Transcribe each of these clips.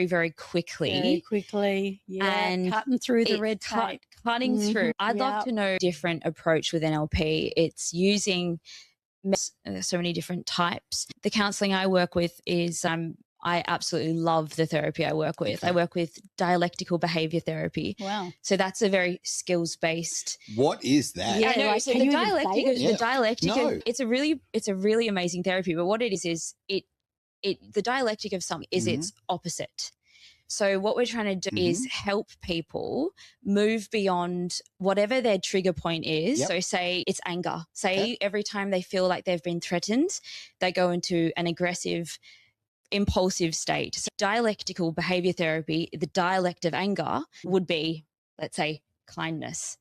very quickly. Very quickly, yeah, and cutting through the red tape. Cutting through. I'd love Yep. to know a different approach with NLP. It's using so many different types. The counselling I work with is I absolutely love the therapy I work with. Okay. I work with dialectical behaviour therapy. Wow. So that's a very skills-based. What is that? Yeah, I know. like, So can the you even say dialectic, it? Yeah. the dialectic, No. it's a really amazing therapy. But what it is the dialectic of something is its opposite. So what we're trying to do is help people move beyond whatever their trigger point is. Yep. So say it's anger. Say every time they feel like they've been threatened, they go into an aggressive, impulsive state. So dialectical behavior therapy, the dialect of anger would be, let's say, kindness.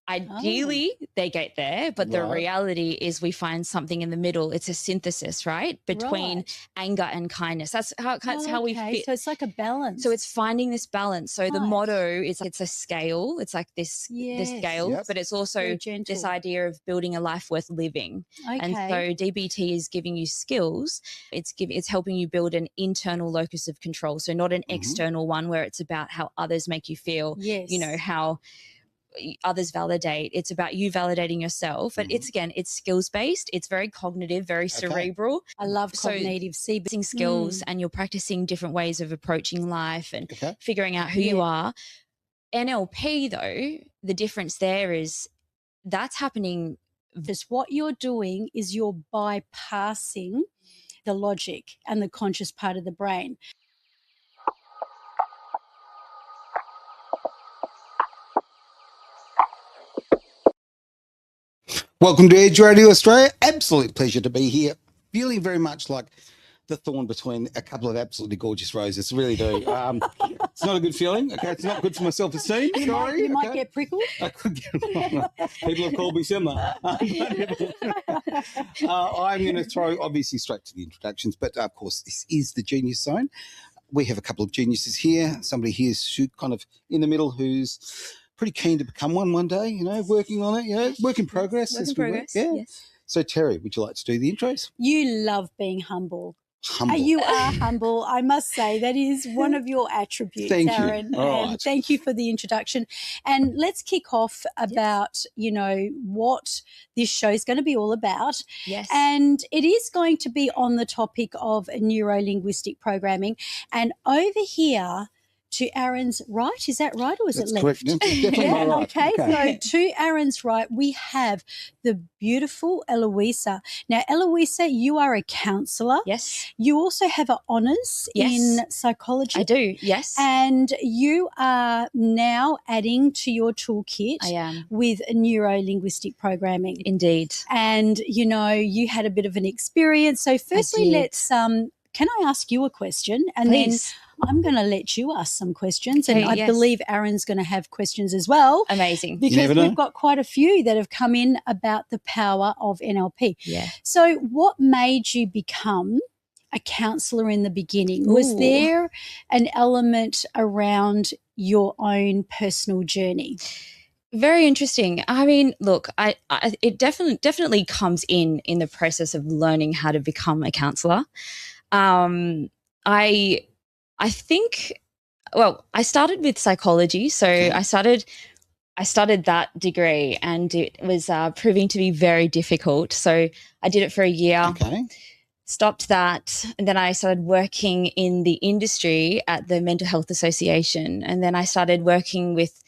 Ideally, they get there, but the Right. reality is we find something in the middle. It's a synthesis, right, between anger and kindness. That's how we fit. So it's like a balance. So it's finding this balance. So the Right. motto is it's a scale. It's like this scale, Yes. but it's also Very gentle. this idea of building a life worth living. Okay. And so DBT is giving you skills. It's helping you build an internal locus of control. So not an external one where it's about how others make you feel. Yes. You know, how others validate. It's about you validating yourself. And it's skills based. It's very cognitive, very cerebral. I love So cognitive practicing skills and you're practicing different ways of approaching life and figuring out who you are. NLP though, the difference there is that's happening. Because what you're doing is you're bypassing the logic and the conscious part of the brain. Welcome to Edge Radio Australia. Absolute pleasure to be here. Feeling very much like the thorn between a couple of absolutely gorgeous roses. Really do. It's not a good feeling. Okay, it's not good for my self-esteem. Sorry. You might get prickled. I could get people have called me similar. I'm going to throw obviously straight to the introductions, but of course this is the Genius Zone. We have a couple of geniuses here. Somebody here is kind of in the middle who's pretty keen to become one day, you know, working on it, you know, work in progress. Work in progress, Yeah. yes. So, Terry, would you like to do the intros? You love being humble. Humble. You are humble. I must say that is one of your attributes, Thank you. Aaron. All And right. thank you for the introduction. And let's kick off about, you know, what this show is going to be all about. Yes. And it is going to be on the topic of neuro-linguistic programming. And over here, to Aaron's right, is that right or is That's it left? correct. Definitely my right. Okay, so to Aaron's right, we have the beautiful Eloisa. Now, Eloisa, you are a counsellor. Yes. You also have an honours in psychology. I do, yes. And you are now adding to your toolkit I am. with neuro-linguistic programming. Indeed. And, you know, you had a bit of an experience. So firstly, did. let's can I ask you a question? And Please. then I'm going to let you ask some questions. And Okay, I yes. believe Aaron's going to have questions as well. Amazing. Because never know. we've got quite a few that have come in about the power of NLP. Yeah. So what made you become a counsellor in the beginning? Was Ooh. there an element around your own personal journey? Very interesting. I mean, look, it definitely comes in the process of learning how to become a counsellor. I think, well, I started with psychology, so I studied that degree, and it was proving to be very difficult. So I did it for a year. Okay. Stopped that, and then I started working in the industry at the Mental Health Association, and then I started working with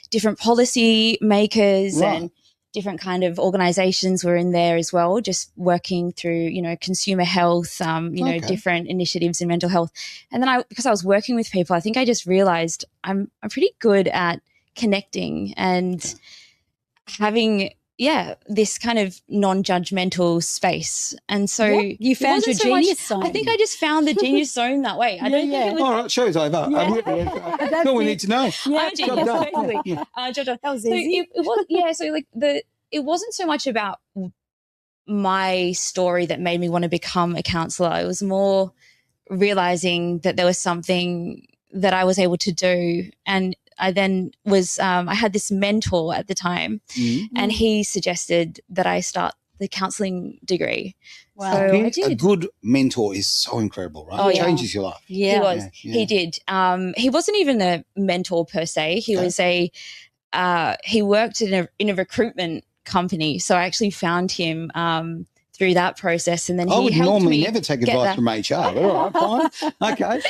different policy makers and different kind of organizations were in there as well, just working through, you know, consumer health, you know, different initiatives in mental health. And then because I was working with people, I think I just realized I'm pretty good at connecting and having this kind of non-judgmental space. And so you found your genius zone. I think I just found the genius zone that way. I don't think it was. All right, show's over. That's all we need to know. I'm genius, Job done. totally. Yeah. That was So easy. it was, so like it wasn't so much about my story that made me want to become a counsellor. It was more realizing that there was something that I was able to do. And I then was, I had this mentor at the time, and he suggested that I start the counselling degree. Wow. So I Being a did. good mentor is so incredible, right? Oh, It yeah. changes your life. Yeah. He was. Yeah, He did. He wasn't even a mentor per se. He Okay. was he worked in a recruitment company. So I actually found him through that process, and then I he would helped normally me never take get advice that. from HR. But all right, fine. Okay.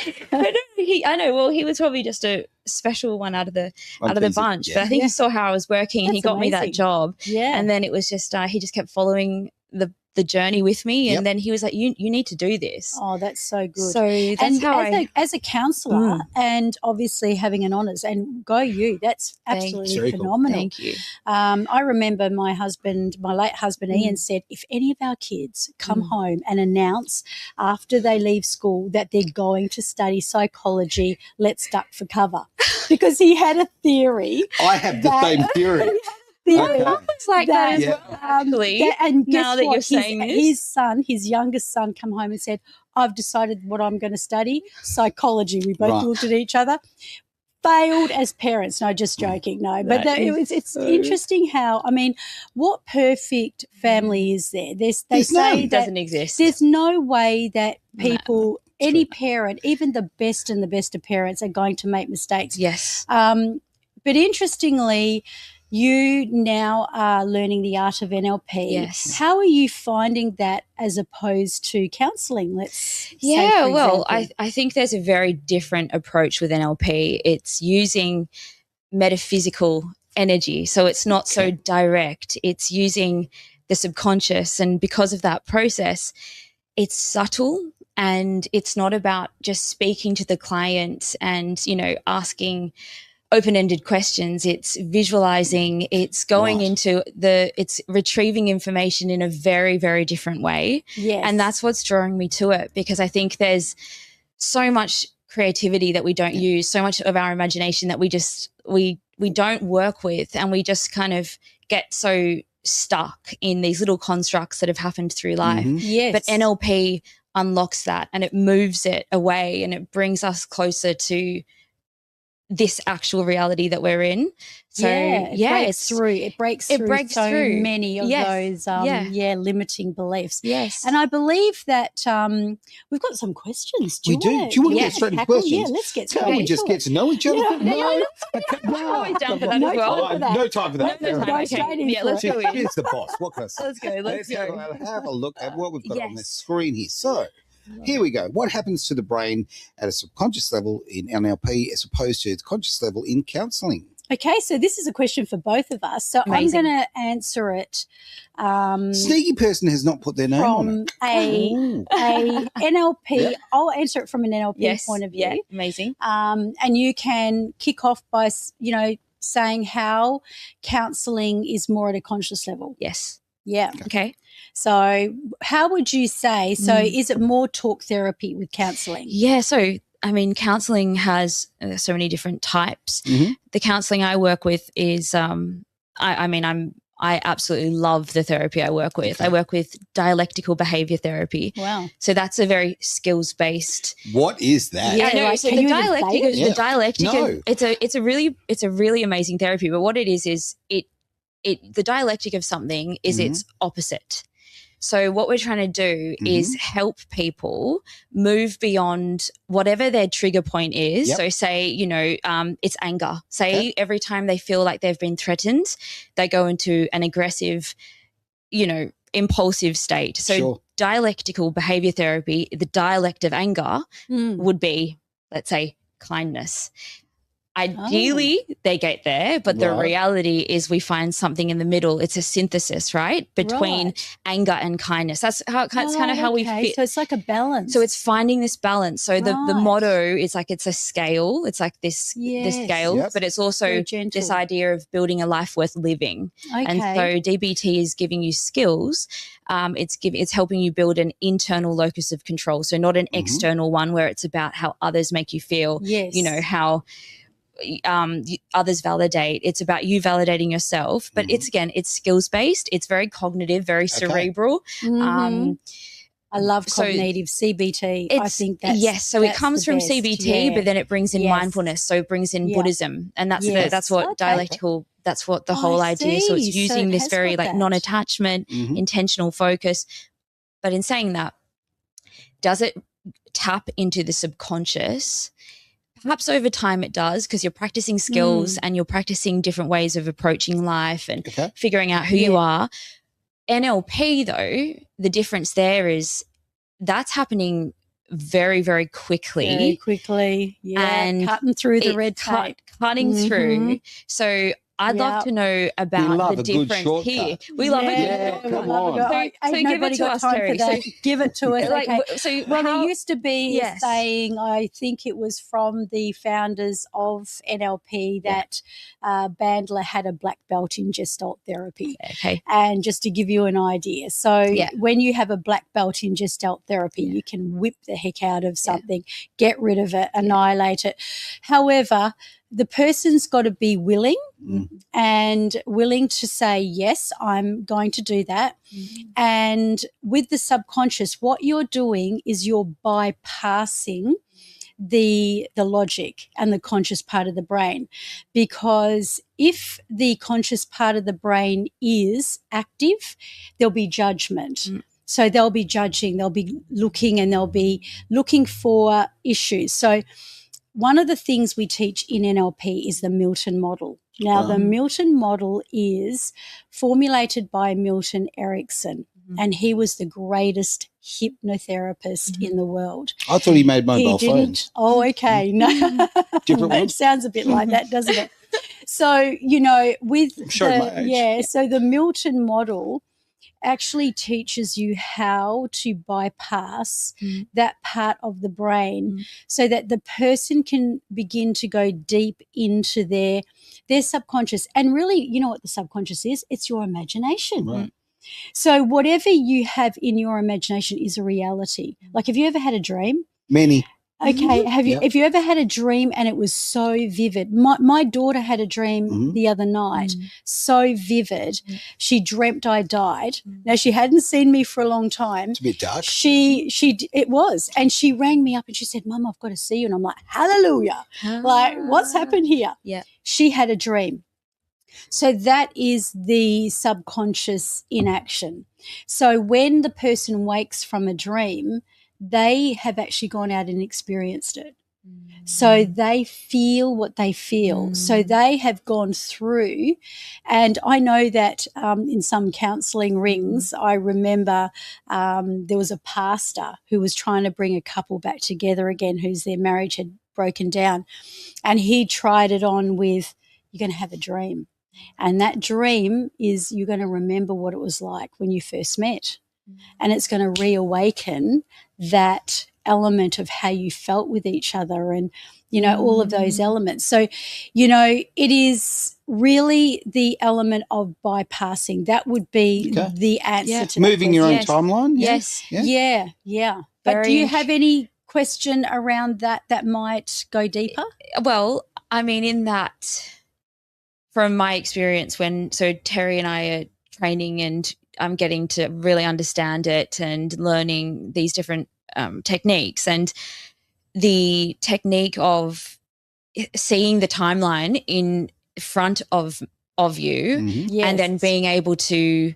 I know. Well, he was probably just a special one out of the I'm teasing. bunch. Yeah. But I think Yeah. he saw how I was working, and he That's got me that amazing. job. Yeah. And then it was just he just kept following the journey with me, Yep. and then he was like, "You need to do this." Oh, that's so good. So that's And how as a counsellor and obviously having an honours, and go you, that's Thank absolutely you. Very cool. phenomenal. Thank you. I remember my late husband Ian said, if any of our kids come home and announce after they leave school that they're going to study psychology, let's duck for cover. Because he had a theory. I have the same theory. Okay. It's like that as Yeah. well, actually. And guess now that what? you're saying this. His youngest son, come home and said, I've decided what I'm going to study, psychology. We both Right. looked at each other. Failed as parents. No, just joking. No, but it's interesting how, I mean, what perfect family is there? They There's say none. It that doesn't exist. there's no way that people, any true. parent, even the best and the best of parents, are going to make mistakes. Yes. But interestingly, you now are learning the art of NLP. Yes. How are you finding that as opposed to counselling? Let's say, Yeah, for well, example? I think there's a very different approach with NLP. It's using metaphysical energy. So it's not so direct. It's using the subconscious. And because of that process, it's subtle, and it's not about just speaking to the client and, asking open-ended questions. It's visualizing, it's going into it's retrieving information in a very, very different way. Yes. And that's what's drawing me to it, because I think there's so much creativity that we don't use, so much of our imagination that we don't work with, and we just kind of get so stuck in these little constructs that have happened through life. Yes. But NLP unlocks that, and it moves it away, and it brings us closer to this actual reality that we're in. So it breaks through so many of those limiting beliefs. Yes. And I believe that we've got some questions. We do. Do you want to get straight into questions? Yeah, let's get straight Can't we into just it. get to know each other? Yeah. I'm always down for that No as well. time for that. No time for that. No time. Go Okay. straight in Yeah, for let's it. go in. She's the boss. What can I say? Let's go. Let's go. Have a look at what we've got on the Yes. screen here. So here we go. What happens to the brain at a subconscious level in NLP as opposed to the conscious level in counselling? Okay, so this is a question for both of us. So Amazing. I'm going to answer it Sneaky person has not put their name on from it. Ooh. a NLP. Yeah. I'll answer it from an NLP Yes. point of view. Yeah. Amazing. And you can kick off by, saying how counselling is more at a conscious level. Yes. Yeah. Okay. So how would you say, is it more talk therapy with counselling? Yeah. So, I mean, counselling has so many different types. Mhm. The counselling I work with is, I absolutely love the therapy I work with. Okay. I work with dialectical behavior therapy. Wow. So that's a very skills-based. What is that? Yeah, no, like, so can the you dialectic, explain it? Yeah. the dialectic, No. it's a really amazing therapy. But what it is the dialectic of something is its opposite. So what we're trying to do is help people move beyond whatever their trigger point is. Yep. So say, it's anger. Say every time they feel like they've been threatened, they go into an aggressive, impulsive state. So dialectical behavior therapy, the dialect of anger would be, let's say, kindness. Ideally, they get there, but the reality is we find something in the middle. It's a synthesis, right, between anger and kindness. That's kind of how we fit. So it's like a balance. So it's finding this balance. So the motto is like it's a scale. It's like this scale, but it's also this idea of building a life worth living. Okay. And so DBT is giving you skills. It's helping you build an internal locus of control. So not an external one where it's about how others make you feel. Yes. How others validate. It's about you validating yourself, but it's skills based. It's very cognitive, very cerebral. I love cognitive CBT. I think that's so it comes the from best. CBT, Yeah. but then it brings in mindfulness. So it brings in Buddhism, and that's what dialectical. That's what the whole idea. So it's see. using So it this has very got that. non-attachment, intentional focus. But in saying that, does it tap into the subconscious? Perhaps over time it does, because you're practicing skills and you're practicing different ways of approaching life and figuring out who you are. NLP, though, the difference there is that's happening very, very quickly. Very quickly, and cutting through the red tape. Cutting through. So I'd love to know about the difference here. We love a good shortcut. Come on. So give it to us, Terry. So give it to us. Okay. So there used to be a saying, I think it was from the founders of NLP, that Bandler had a black belt in Gestalt therapy. Okay. And just to give you an idea. So when you have a black belt in Gestalt therapy, you can whip the heck out of something, get rid of it, annihilate it. However, the person's got to be willing and willing to say, yes, I'm going to do that. And with the subconscious, what you're doing is you're bypassing the logic and the conscious part of the brain, because if the conscious part of the brain is active, there'll be judgment. So they'll be judging, they'll be looking, and they'll be looking for issues. So one of the things we teach in NLP is the Milton model. Now, the Milton model is formulated by Milton Erickson, and he was the greatest hypnotherapist in the world. I thought he made mobile phones. Oh, okay. No. Different one? It sounds a bit like that, doesn't it? So, you know, with so the Milton model actually teaches you how to bypass that part of the brain so that the person can begin to go deep into their subconscious. And really, you know what the subconscious is? It's your imagination. Right. So whatever you have in your imagination is a reality. Like, have you ever had a dream? Many. Okay. Have you ever had a dream and it was so vivid? My daughter had a dream the other night, so vivid. She dreamt I died. Now, she hadn't seen me for a long time. It's a bit dark. It was. And she rang me up and she said, Mum, I've got to see you. And I'm like, hallelujah. Like, what's happened here? Yeah. She had a dream. So that is the subconscious in action. So when the person wakes from a dream, they have actually gone out and experienced it. So they feel what they feel. So they have gone through. And I know that in some counselling rings, I remember there was a pastor who was trying to bring a couple back together again whose their marriage had broken down. And he tried it on with, you're going to have a dream. And that dream is you're going to remember what it was like when you first met. And it's going to reawaken that element of how you felt with each other and, you know, all of those elements. So, you know, it is really the element of bypassing. That would be the answer to moving that your own question. timeline. Yeah. But do you have any question around that might go deeper? Well, I mean, in that, from my experience, so Terry and I are training and I'm getting to really understand it and learning these different techniques, and the technique of seeing the timeline in front of you and then being able to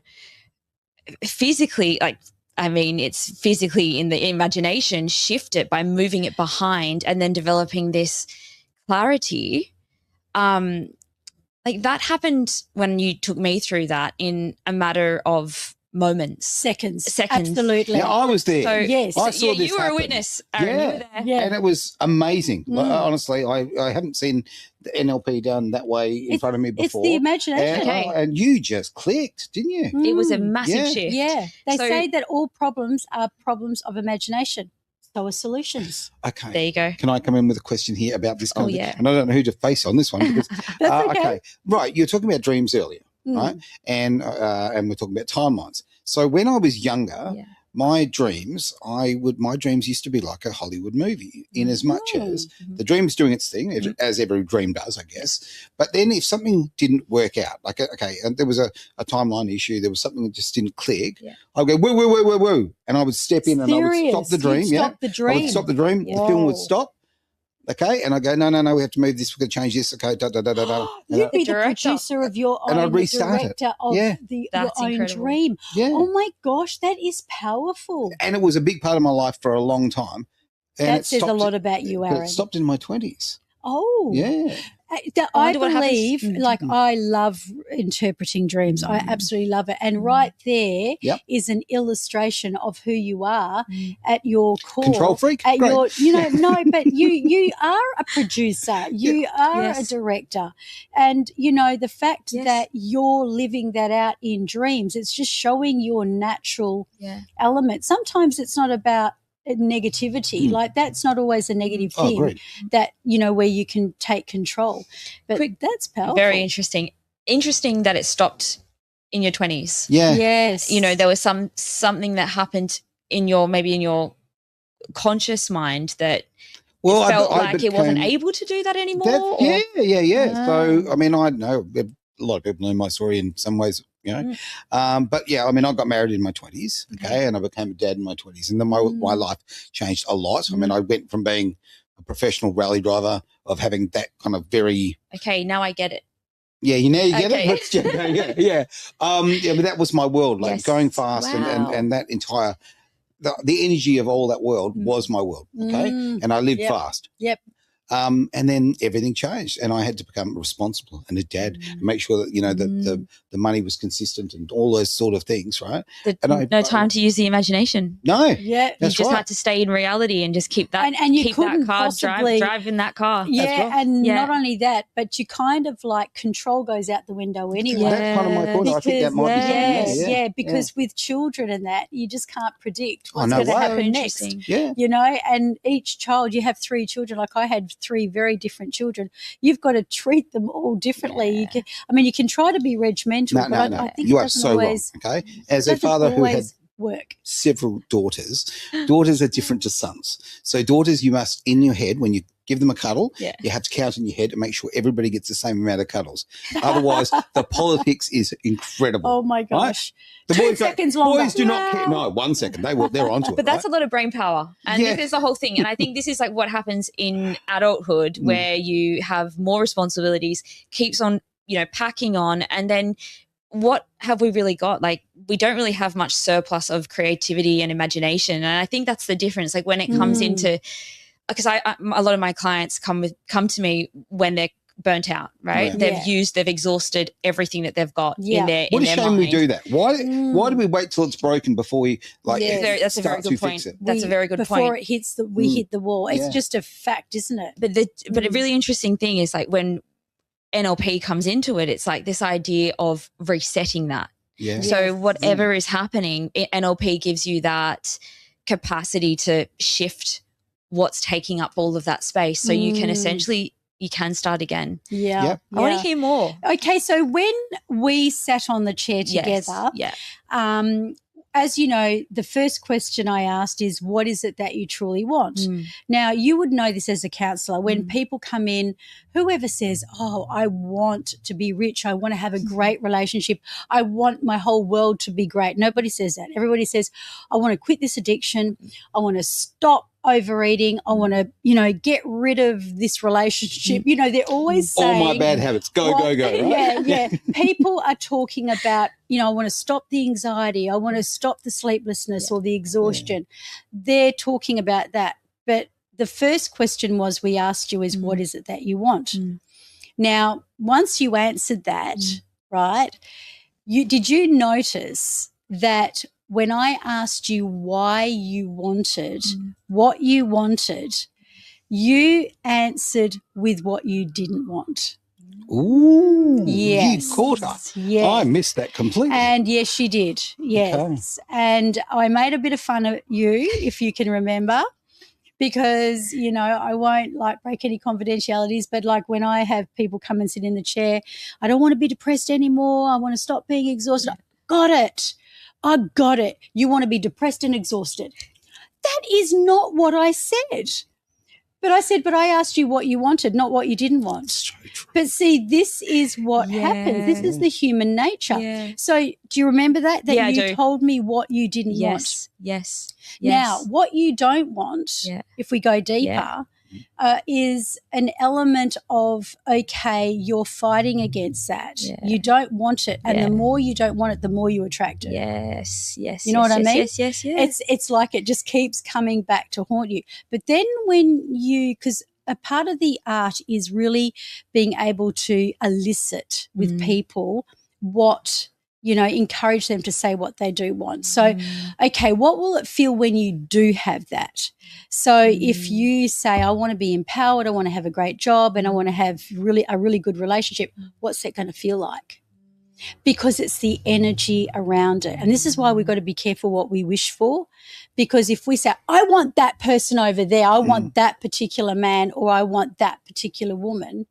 physically, like, I mean, it's physically in the imagination, shift it by moving it behind and then developing this clarity. Like that happened when you took me through that in a matter of moments. Seconds. Absolutely. Yeah, I was there. So, yes. I saw this you were happen. a witness, Aaron. You were there. And it was amazing. Like, honestly, I haven't seen the NLP done that way in front of me before. It's the imagination. And you just clicked, didn't you? It was a massive shift. Yeah. They say that all problems are problems of imagination. So are solutions. Okay. There you go. Can I come in with a question here about this kind of yeah. And I don't know who to face on this one because That's okay. Right, you're talking about dreams earlier, right? And we're talking about timelines. So when I was younger, my dreams used to be like a Hollywood movie in as much as the dream's doing its thing, as every dream does, I guess. But then if something didn't work out, like, okay, and there was a timeline issue, there was something that just didn't click, I'd go, whoa. And I would step in and I would stop the dream. Stop the dream. I would stop the dream. The film would stop. Okay, and I go, no, we have to move this. We're going to change this. Okay, da da da da da. You'd be the Director. producer of your And own, I'd the restart it. director of Yeah. your That's own incredible. dream. Yeah, Oh my gosh, that is powerful. and it was a big part of my life for a long time. And That it says a stopped- lot about you, but Aaron. it stopped in my 20s. Oh, Yeah. I wonder what happens- believe, like, I love interpreting dreams. I absolutely love it. And right there is Yep. an illustration of who you are Mm. at your core. Control freak. At Great. your, no, but you are a producer. You are Yes. a director. And, the fact Yes. that you're living that out in dreams, it's just showing your natural Yeah. element. Sometimes it's not about negativity. Like, that's not always a negative Oh, thing great. that, where you can take control. But that's powerful. Very interesting. Interesting that it stopped in your 20s. Yeah. Yes. There was something that happened in your conscious mind that Well, it felt I like it wasn't became- able to do that anymore. That, yeah. So, Ah. I mean, I know a lot of people know my story in some ways, but yeah, I mean, I got married in my 20s, okay, and I became a dad in my 20s, and then my life changed a lot. I mean, I went from being a professional rally driver, of having that kind of very, Okay, now I get it. yeah, you get Okay. it. Yeah. But that was my world, like Yes. going fast, Wow. and that entire the energy of all that world was my world, okay, and I lived Yep. fast. Yep. And then everything changed, and I had to become responsible and a dad and make sure that that the money was consistent and all those sort of things, right? And No time to use the imagination. No, Yeah. You that's just right. had to stay in reality and just keep that And you keep that couldn't car possibly drive in that car. Yeah, right. and Yeah. not only that, but you kind of like control goes out the window anyway. That's kind of my point. I think that might be Yes. something. Yeah, because with children and that, you just can't predict what's no going to way. happen Interesting. next. Yeah. And each child, you have 3 children. Like, I had 3 very different children. You've got to treat them all differently. You can try to be regimental, No. I think You it are doesn't so always, wrong. Okay, as a doesn't father who had always work. several daughters are different to sons. So daughters, you must, in your head, when you give them a cuddle, you have to count in your head and make sure everybody gets the same amount of cuddles. Otherwise, the politics is incredible. Oh my right? gosh. The 2 boys don't- seconds longer. Boys do not care. No, 1 second. They're onto it. But that's right? a lot of brain power. And Yeah. this is the whole thing. And I think this is like what happens in adulthood, where you have more responsibilities, keeps on, packing on. And then what have we really got? Like, we don't really have much surplus of creativity and imagination. And I think that's the difference. Like, when it comes into, because a lot of my clients come to me when they're burnt out, right? Yeah. They've exhausted everything that they've got in their What a in their shame we mind. do that. Why do we wait till it's broken before we That's a very start to good fix point. it? That's a very good before point. it hits we hit the wall. It's Yeah. just a fact, isn't it? But a really interesting thing is, like, when NLP comes into it, it's like this idea of resetting that. Yeah. So whatever is happening, NLP gives you that capacity to shift what's taking up all of that space. So you can essentially, you can start again. Yeah. Yep. I want to hear more. Okay, so when we sat on the chair Yes. together, Yeah. as you know, the first question I asked is, what is it that you truly want? Now, you would know this as a counsellor. When people come in, whoever says, oh, I want to be rich, I want to have a great relationship, I want my whole world to be great. Nobody says that. Everybody says, I want to quit this addiction. I want to stop overeating. I want to, get rid of this relationship. They're always saying all my bad habits. Go, right? Yeah. People are talking about, I want to stop the anxiety. I want to stop the sleeplessness or the exhaustion. They're talking about that. But the first question we asked you is, what is it that you want? Now, once you answered that, right, did you notice that when I asked you why you wanted what you wanted, you answered with what you didn't want? Ooh, Yes. you caught her. Yeah. I missed that completely. And yes, she did. Yes. Okay. And I made a bit of fun of you, if you can remember, because, I won't break any confidentialities, but when I have people come and sit in the chair, I don't want to be depressed anymore. I want to stop being exhausted. Got it. I got it. You want to be depressed and exhausted. That is not what I said. But I said, but I asked you what you wanted, not what you didn't want. So true. But see, this is what happens. This is the human nature. Yeah. So do you remember that? That Yeah, I you do. told me what you didn't want. Yes. Now, what you don't want, if we go deeper, is an element of, okay, you're fighting against that. Yeah. You don't want it. And Yeah. the more you don't want it, the more you attract it. Yes. You know what I mean? Yes. It's like it just keeps coming back to haunt you. But then because a part of the art is really being able to elicit with people what, encourage them to say what they do want. So, okay, what will it feel when you do have that? So if you say, I want to be empowered, I want to have a great job, and I want to have a really good relationship, what's that going to feel like? Because it's the energy around it. And this is why we've got to be careful what we wish for, because if we say, I want that person over there, I want that particular man, or I want that particular woman,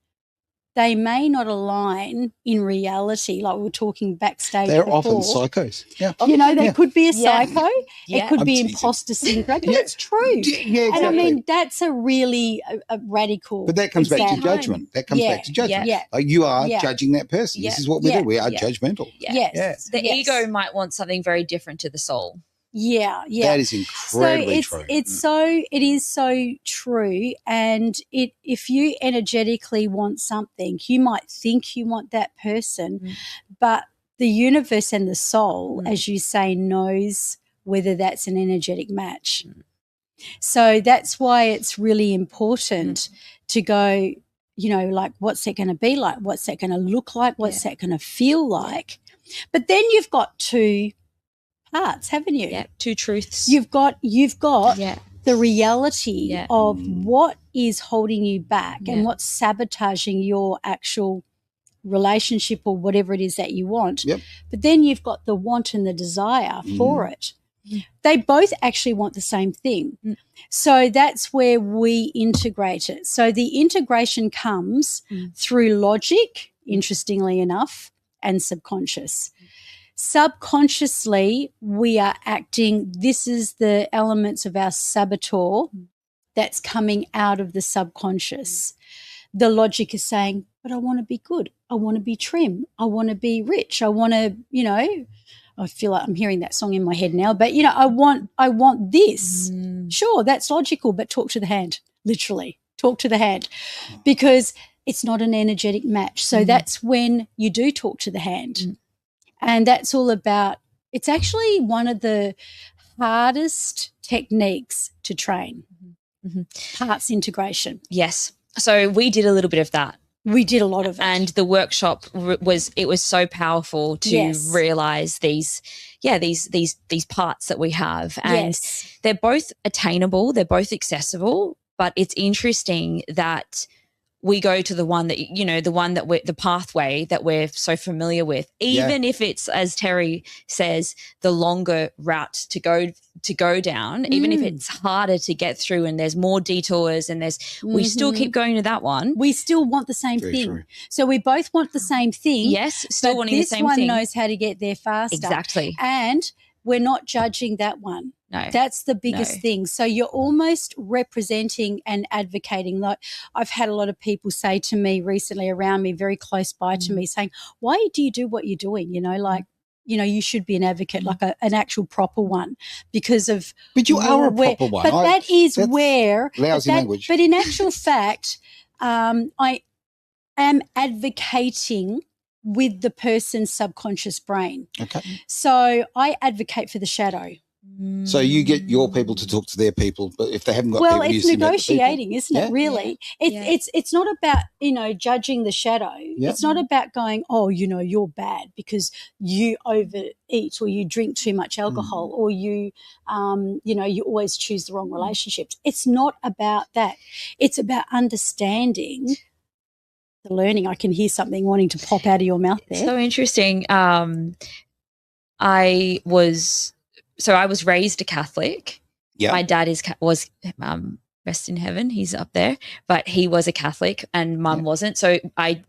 they may not align in reality, like we were talking backstage They're before. often psychos. Yeah. They could be a psycho. Yeah. It could I'm be teasing. imposter syndrome. But it's true. Yeah, exactly. And I mean, that's a really a radical But that comes back to example. judgment. That comes back to judgment. Yeah. Like you are Yeah. judging that person. This is what we do. We are judgmental. Yeah. Yes. The Yes. ego might want something very different to the soul. Yeah. That is incredibly true. It is so true. And if you energetically want something, you might think you want that person, but the universe and the soul, as you say, knows whether that's an energetic match. So that's why it's really important to go, like, what's that going to be like? What's that going to look like? What's that going to feel like? But then you've got two parts, haven't you? Yeah, two truths. You've got the reality of what is holding you back and what's sabotaging your actual relationship or whatever it is that you want. Yep. But then you've got the want and the desire for it. They both actually want the same thing. So that's where we integrate it. So the integration comes through logic, interestingly enough, and subconscious. Subconsciously, we are acting, this is the elements of our saboteur that's coming out of the subconscious. The logic is saying, but I want to be good. I want to be trim. I want to be rich. I want to, I feel like I'm hearing that song in my head now, but, I want this. Sure, that's logical, but talk to the hand, literally. Talk to the hand, because it's not an energetic match. So that's when you do talk to the hand. And that's all about, it's actually one of the hardest techniques to train, parts integration. Yes. So we did a little bit of that. We did a lot of it. And the workshop was so powerful to realize these parts that we have. And they're both attainable, they're both accessible, but it's interesting that we go to the one that, the pathway that we're so familiar with, even if it's, as Terry says, the longer route to go down, even if it's harder to get through and there's more detours and we still keep going to that one. We still want the same thing. True. So we both want the same thing. Yes, still wanting the same thing. This one knows how to get there faster. Exactly. And we're not judging that one. No. That's the biggest thing. So you're almost representing and advocating. Like, I've had a lot of people say to me recently around me, very close by to me, saying, why do you do what you're doing? You should be an advocate, like an actual proper one, because of. But you are a proper one. But that is where. Lousy language. But in actual fact, I am advocating with the person's subconscious brain. Okay. So I advocate for the shadow. So you get your people to talk to their people, but if they haven't got people, it's negotiating, isn't it? Really, it's not about judging the shadow. Yep. It's not about going, you're bad because you overeat or you drink too much alcohol or you you always choose the wrong relationships. It's not about that. It's about understanding the learning. I can hear something wanting to pop out of your mouth there. So interesting. I was raised a Catholic. Yeah. My dad was rest in heaven. He's up there, but he was a Catholic and Mum wasn't. So my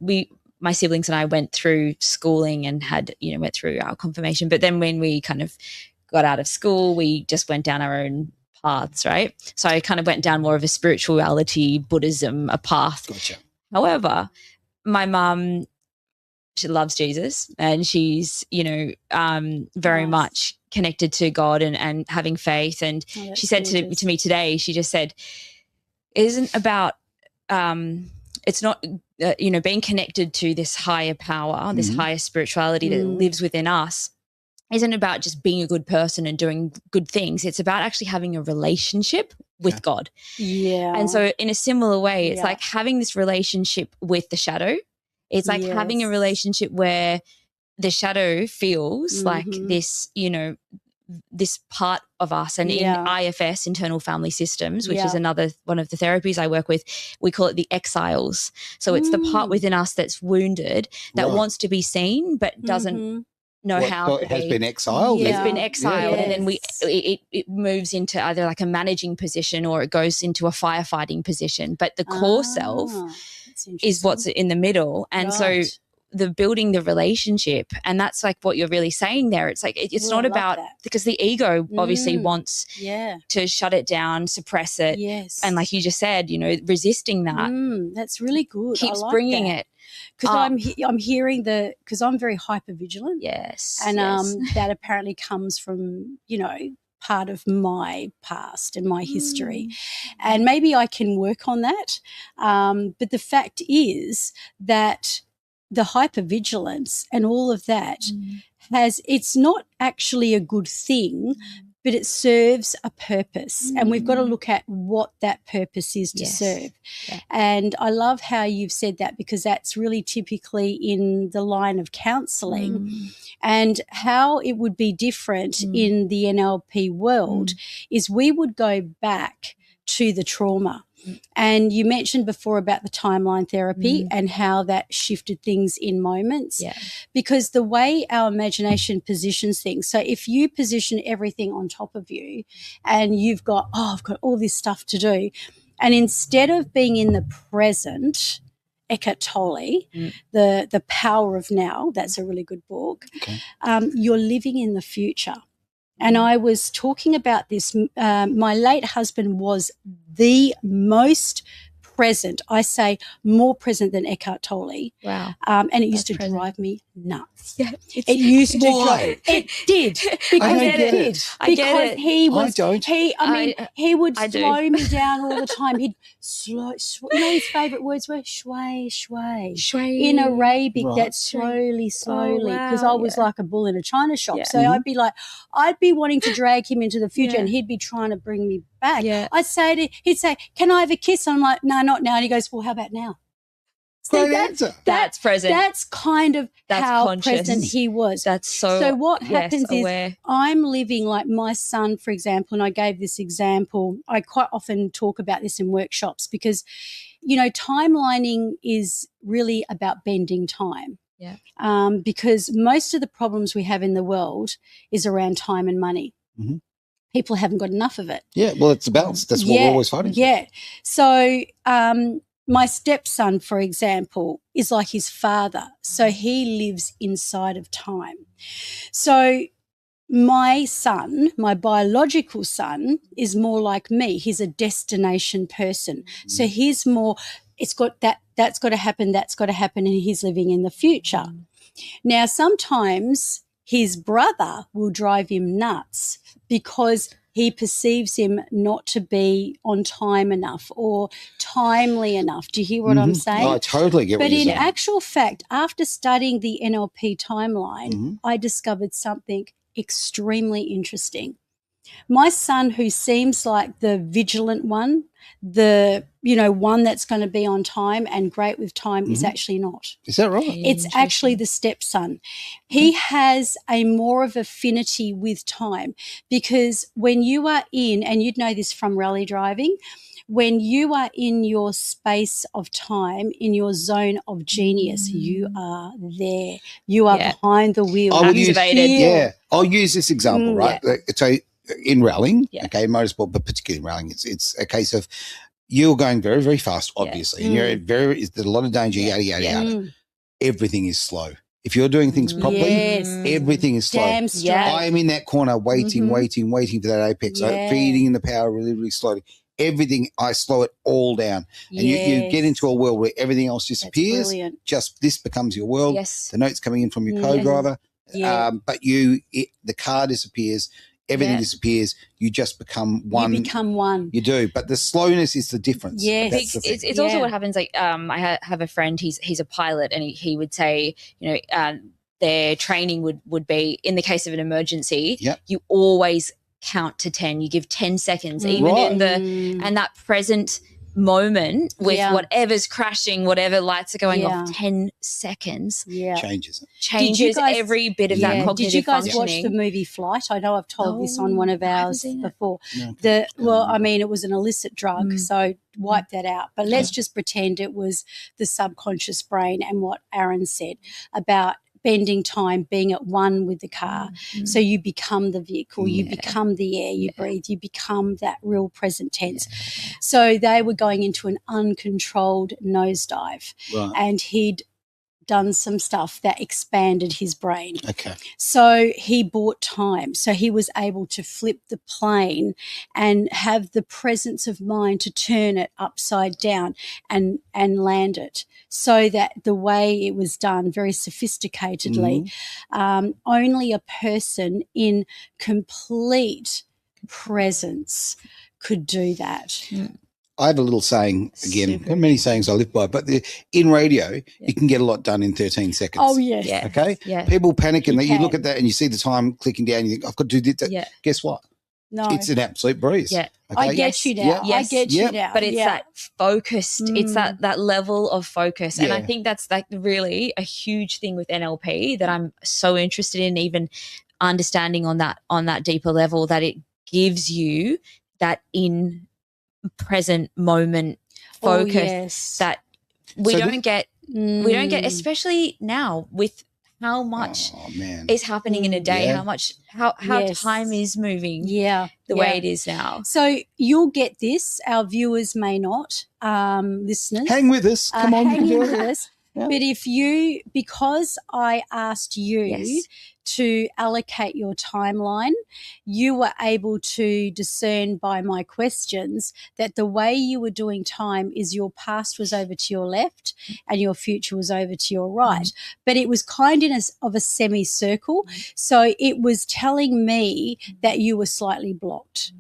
siblings and I went through schooling and had, went through our confirmation. But then when we kind of got out of school, we just went down our own paths, right? So I kind of went down more of a spirituality, Buddhism, a path. Gotcha. However, my mum, she loves Jesus and she's, very much connected to God and having faith. And she said to me today, she just said, isn't about it's not being connected to this higher power, this higher spirituality that lives within us, isn't about just being a good person and doing good things. It's about actually having a relationship with God. Yeah. And so in a similar way, it's like having this relationship with the shadow. It's like having a relationship where the shadow feels like this, this part of us. And in IFS, internal family systems, which is another one of the therapies I work with, we call it the exiles. So it's the part within us that's wounded, that wants to be seen but doesn't know how to has be. been exiled. It's been exiled, and then it moves into either like a managing position or it goes into a firefighting position. But the core self is what's in the middle, and so the building the relationship, and that's like what you're really saying there. It's like it's not about because the ego obviously wants to shut it down, suppress it, and like you just said, resisting that. That's really good. Keeps I like bringing that. it. Because I'm hearing because I'm very hypervigilant. Yes. And that apparently comes from, part of my past and my history. And maybe I can work on that. But the fact is that the hypervigilance and all of that it's not actually a good thing, but it serves a purpose, and we've got to look at what that purpose is to serve. And I love how you've said that, because that's really typically in the line of counselling. And how it would be different in the NLP world is we would go back to the trauma. And you mentioned before about the timeline therapy and how that shifted things in moments. Because the way our imagination positions things, so if you position everything on top of you and you've got, I've got all this stuff to do, and instead of being in the present, Eckhart Tolle, the Power of Now, that's a really good book, you're living in the future. And I was talking about this. My late husband was the most present, I say more present than Eckhart Tolle. Wow. And it used to drive me nuts. It used to drive. It did. Because it did. I get it. He was. I don't. He would slow me down all the time. He'd slow. His favourite words were shway, shway. Shway. In Arabic, Right. that's slowly. Because wow, I was like a bull in a china shop. So I'd be wanting to drag him into the future, and he'd be trying to bring me back. He'd say, "Can I have a kiss?" And I'm like, "No, not now." And he goes, "Well, how about now?" Great answer. That's present. That's kind of how conscious. present he was. That's So what happens aware. is I'm living like my son, for example, and I gave this example. I quite often talk about this in workshops because, timelining is really about bending time. Because most of the problems we have in the world is around time and money. People haven't got enough of it. Yeah, well, it's a balance. That's what we're always fighting for. Yeah. So my stepson, for example, is like his father. So he lives inside of time. So my son, my biological son, is more like me. He's a destination person. So he's more, it's got that's got to happen, and he's living in the future. Now, sometimes his brother will drive him nuts because he perceives him not to be on time enough or timely enough. Do you hear what I'm saying? I totally get what you're saying. But in actual fact, after studying the NLP timeline, I discovered something extremely interesting. My son, who seems like the vigilant one, the one that's going to be on time and great with time, is actually not. Is that right? It's actually the stepson. He has a more of affinity with time, because when you are in, and you'd know this from rally driving, when you are in your space of time, in your zone of genius, you are there. You are behind the wheel. I'll use this example, right? So in rallying, okay, motorsport, but particularly in rallying, it's a case of you're going very, very fast, obviously, and there's a lot of danger, yada, yada, yada. Everything is slow. If you're doing things properly, everything is slow. Damn straight. I'm in that corner waiting for that apex, feeding in the power really, really slowly. Everything, I slow it all down. And you get into a world where everything else disappears. Just this becomes your world. The notes coming in from your co-driver. But the car disappears. everything disappears. You just become one. You become one. You do, but the slowness is the difference. Yes. That's the thing. It's also what happens. Like I have a friend. He's a pilot, and he would say, their training would be, in the case of an emergency, you always count to 10. You give 10 seconds, even in and that present moment with whatever's crashing, whatever lights are going off, 10 seconds changes every bit of that cognitive Did you guys functioning. watch the movie Flight? I know I've told this on one of ours before. It was an illicit drug, so wipe that out. But let's just pretend it was the subconscious brain and what Aaron said about bending time, being at one with the car. So you become the vehicle, you become the air you breathe, you become that real present tense. So they were going into an uncontrolled nosedive, and he'd done some stuff that expanded his brain. Okay. So he bought time. So he was able to flip the plane and have the presence of mind to turn it upside down and land it. So that the way it was done very sophisticatedly, only a person in complete presence could do that. I have a little saying, again, there are many sayings I live by, but in radio, you can get a lot done in 13 seconds. Oh, yes. Yeah. Okay? Yeah. People panic and you look at that and you see the time clicking down, you think, I've got to do that. Guess what? No. It's an absolute breeze. Yeah. Okay? I get you now. I get you now. But it's that focused, it's that level of focus. And I think that's like really a huge thing with NLP that I'm so interested in, even understanding on that deeper level, that it gives you that in present moment focus that we don't get, especially now with how much is happening in a day, how time is moving the way it is now. So you'll get this. Our viewers may not, listeners. Hang with us. Come on. Hang with us. Yeah. But because I asked you to allocate your timeline, you were able to discern by my questions that the way you were doing time is your past was over to your left and your future was over to your right. But it was kind of a semicircle. So it was telling me that you were slightly blocked.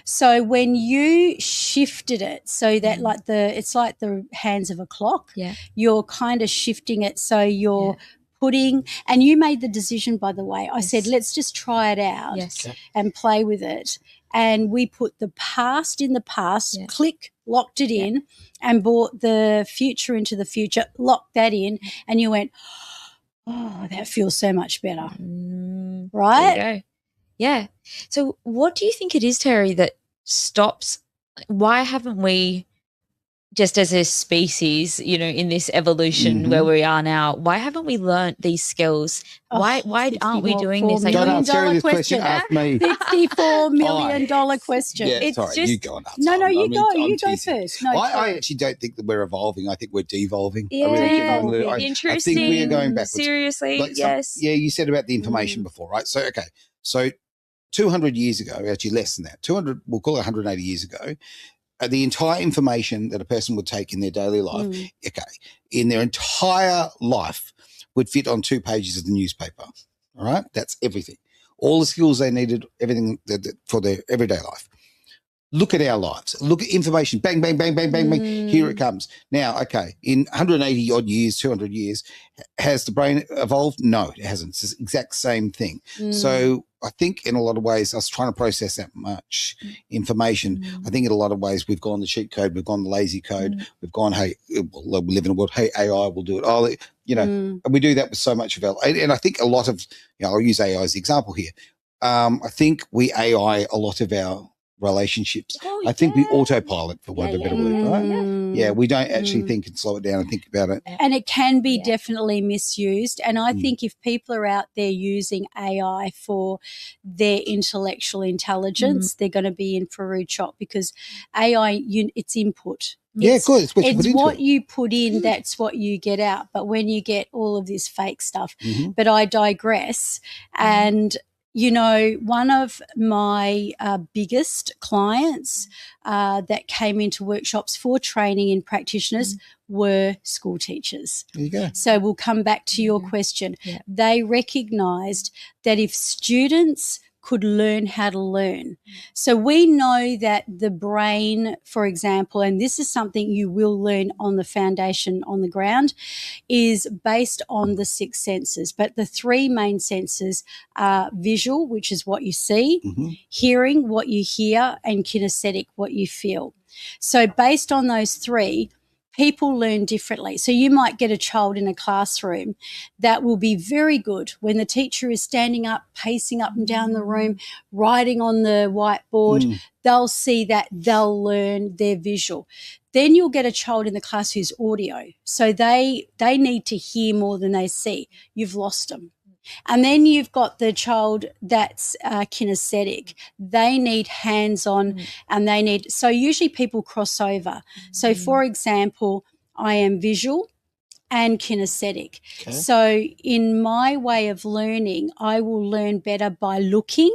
So when you shifted it so that it's like the hands of a clock, you're kind of shifting it so you're putting, and you made the decision, by the way. I said, let's just try it out and play with it. And we put the past in the past, click, locked it in, and brought the future into the future, locked that in, and you went, oh, that feels so much better. Right? There you go. Yeah. So what do you think it is, Terry, that stops? Why haven't we, just as a species, in this evolution where we are now, why haven't we learnt these skills? Why aren't we doing this? Don't ask Terry this question, ask me. $54 million question. Yeah, it's sorry, you go on. No, you go first. No, I actually don't think that we're evolving. I think we're devolving. Yeah, I really genuinely, interesting. I think we are going backwards. Seriously, you said about the information before, right? So, okay. So 200 years ago, actually less than that, 200, we'll call it 180 years ago, the entire information that a person would take in their daily life, in their entire life, would fit on 2 pages of the newspaper. All right? That's everything. All the skills they needed, everything for their everyday life. Look at our lives. Look at information. Bang, bang, bang, bang, bang, bang. Here it comes. Now, okay, in 180 odd years, 200 years, has the brain evolved? No, it hasn't. It's the exact same thing. So I think in a lot of ways, us trying to process that much information, I think in a lot of ways we've gone the cheat code, we've gone the lazy code, we've gone, hey, we live in a world, hey, AI will do it. Oh, and we do that with so much of our, and I think a lot of, I'll use AI as the example here. I think we AI a lot of our relationships. I think we autopilot, for want of a better word, right? Yeah, we don't actually think and slow it down and think about it. And it can be definitely misused. And I think if people are out there using AI for their intellectual intelligence, they're going to be in for a rude shock, because AI, it's input. It's good. It's what you put in, that's what you get out. But when you get all of this fake stuff, but I digress. And one of my biggest clients that came into workshops for training in practitioners were school teachers. There you go. So we'll come back to your question. They recognised that if students could learn how to learn. So we know that the brain, for example, and this is something you will learn on the foundation on the ground, is based on the 6 senses. But the 3 main senses are visual, which is what you see, hearing, what you hear, and kinesthetic, what you feel. So based on those 3, people learn differently. So you might get a child in a classroom that will be very good when the teacher is standing up, pacing up and down the room, writing on the whiteboard. They'll see that, they'll learn their visual. Then you'll get a child in the class who's audio. So they need to hear more than they see. You've lost them. And then you've got the child that's kinesthetic. They need hands-on and they need – so usually people cross over. So, for example, I am visual and kinesthetic. Okay. So in my way of learning, I will learn better by looking,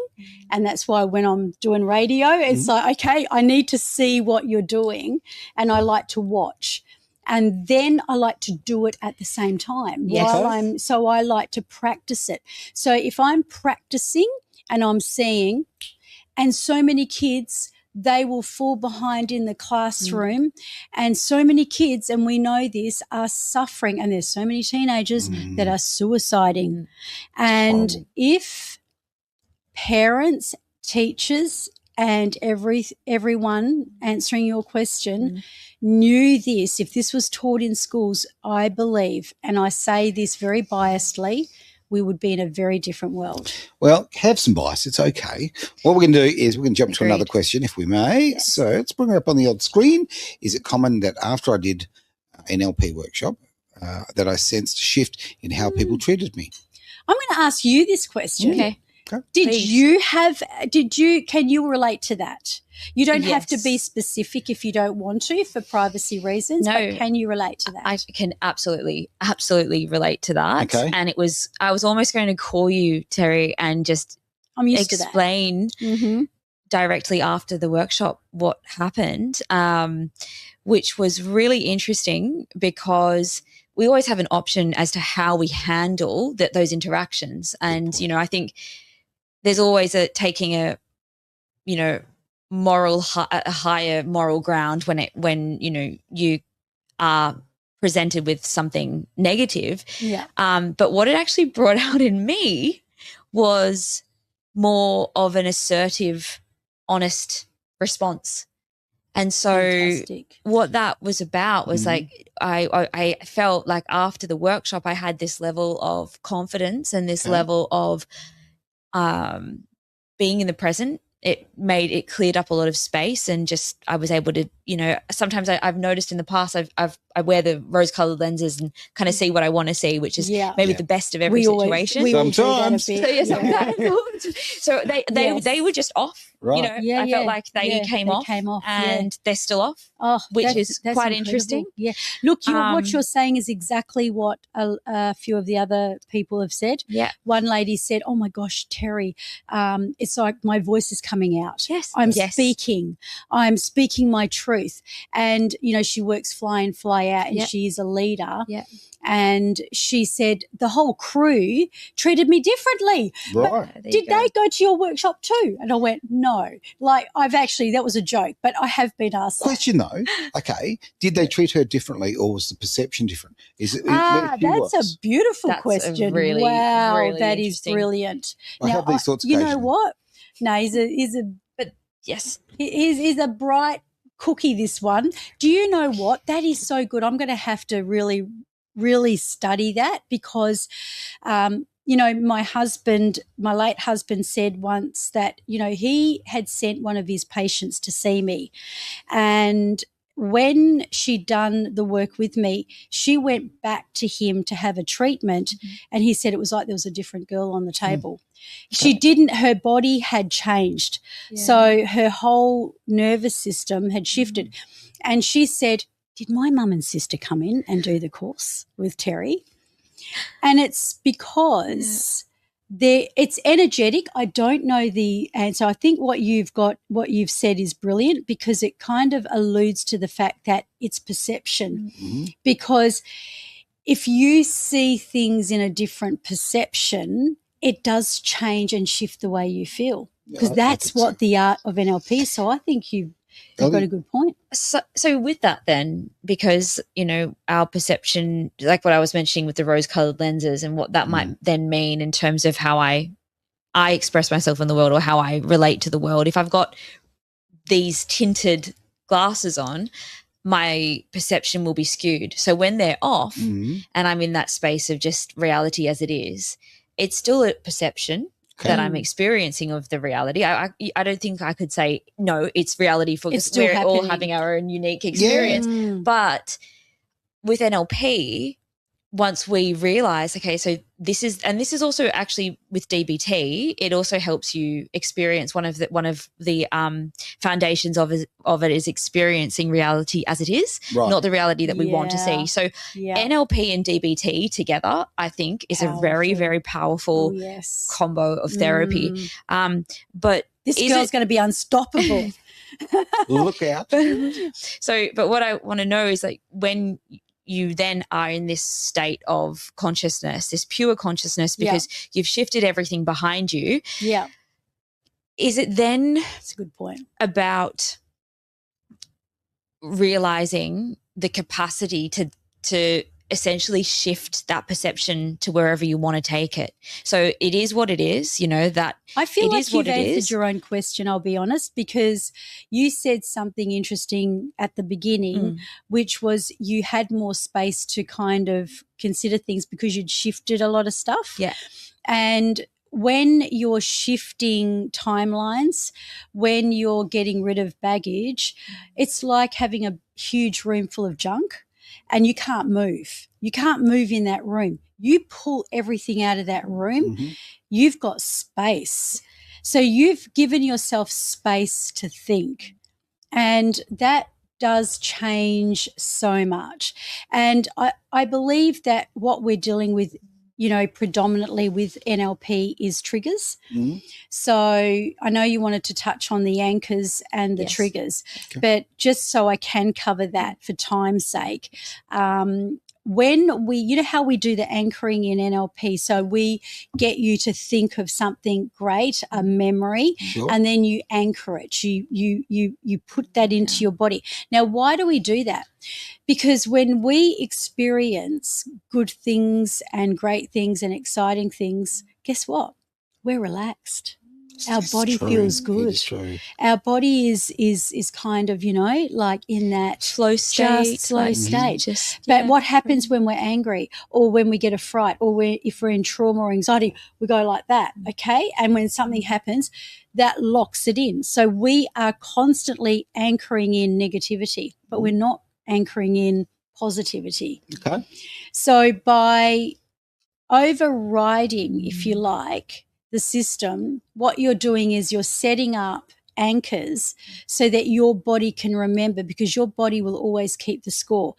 and that's why when I'm doing radio, it's like, okay, I need to see what you're doing and I like to watch. And then I like to do it at the same time so I like to practice it. So if I'm practicing and I'm seeing, and so many kids, they will fall behind in the classroom, and so many kids, and we know this, are suffering, and there's so many teenagers that are suiciding. And if parents, teachers, and everyone answering your question knew this, if this was taught in schools, I believe, and I say this very biasedly, we would be in a very different world. Well, have some bias. It's okay. What we're going to do is we're going to jump to another question, if we may. Yes. So let's bring it up on the old screen. Is it common that after I did an NLP workshop that I sensed a shift in how people treated me? I'm going to ask you this question. Okay. Can you relate to that? You don't have to be specific if you don't want to for privacy reasons, but can you relate to that? I can absolutely relate to that. Okay. And I was almost going to call you, Terry, and just explain directly after the workshop what happened, which was really interesting because we always have an option as to how we handle those interactions. And, I think there's always taking a higher moral ground when you are presented with something negative. Yeah. But what it actually brought out in me was more of an assertive, honest response. And so what that was about was like I felt like after the workshop I had this level of confidence and this level of being in the present. It cleared up a lot of space, and just I was able to, sometimes I've noticed in the past I wear the rose-colored lenses and kind of see what I want to see, which is maybe the best of every situation. Sometimes. So they were just off. Right. I felt like they came off and they're still off, which is quite incredible. Interesting. Yeah. Look, what you're saying is exactly what a few of the other people have said. Yeah. One lady said, "Oh my gosh, Terry, it's like my voice is coming out. Yes. I'm speaking my truth." And, she works fly in, fly out, and she is a leader. Yeah. And she said the whole crew treated me differently. Right. But did they go to your workshop too? And I went, no. Like that was a joke, but I have been asked that. Question though, okay, did they treat her differently or was the perception different? That's a beautiful question. Really, wow, really that is brilliant. I have these thoughts you occasionally. know what? No, he's a bright cookie, this one. Do you know what? That is so good. I'm going to have to really, really study that because, my late husband said once that, he had sent one of his patients to see me, and when she'd done the work with me, she went back to him to have a treatment, and he said it was like there was a different girl on the table. Her body had changed. Yeah. So her whole nervous system had shifted. And she said, did my mum and sister come in and do the course with Terry? And it's because it's energetic. I don't know the answer. I think what you've said is brilliant because it kind of alludes to the fact that it's perception. Mm-hmm. Because if you see things in a different perception, it does change and shift the way you feel, because I that's think so. what the art of NLP is. So I think you've got a good point. So with that then, because, you know, our perception, like what I was mentioning with the rose-colored lenses and what that might then mean in terms of how I express myself in the world or how I relate to the world. If I've got these tinted glasses on, my perception will be skewed. So when they're off and I'm in that space of just reality as it is, it's still a perception that I'm experiencing of the reality. I don't think I could say, no, it's reality for It's us. We're still all happening. having our own unique experience. But with NLP, once we realize, okay, so this is also actually with DBT, it also helps you experience one of the foundations of it is experiencing reality as it is, not the reality that we want to see. So NLP and DBT together, I think, is a very, very powerful combo of therapy. But this girl's going to be unstoppable. Look out. But what I want to know is, like, when you then are in this state of consciousness, this pure consciousness, because you've shifted everything behind you. Yeah. Is it then That's a good point. about realizing the capacity to essentially shift that perception to wherever you want to take it? So it is what it is, you know, that I feel it like is what you've it answered is. your own question, I'll be honest, because you said something interesting at the beginning, which was you had more space to kind of consider things because you'd shifted a lot of stuff. Yeah. And when you're shifting timelines, when you're getting rid of baggage, it's like having a huge room full of junk and you can't move. You can't move in that room. You pull everything out of that room, you've got space. So you've given yourself space to think. And that does change so much. And I believe that what we're dealing with, you know, predominantly with NLP is triggers. So I know you wanted to touch on the anchors and the triggers, but just so I can cover that for time's sake, when we, you know how we do the anchoring in NLP, so we get you to think of something great, a memory, and then you anchor it. You put that into your body. Now, why do we do that? Because when we experience good things and great things and exciting things, guess what? We're relaxed. Our body feels good. Our body is kind of, you know, like in that slow state. But what happens when we're angry or when we get a fright or if we're in trauma or anxiety, we go like that, okay? And when something happens, that locks it in. So we are constantly anchoring in negativity, but we're not anchoring in positivity. Okay. So by overriding, if you like, the system, what you're doing is you're setting up anchors so that your body can remember, because your body will always keep the score.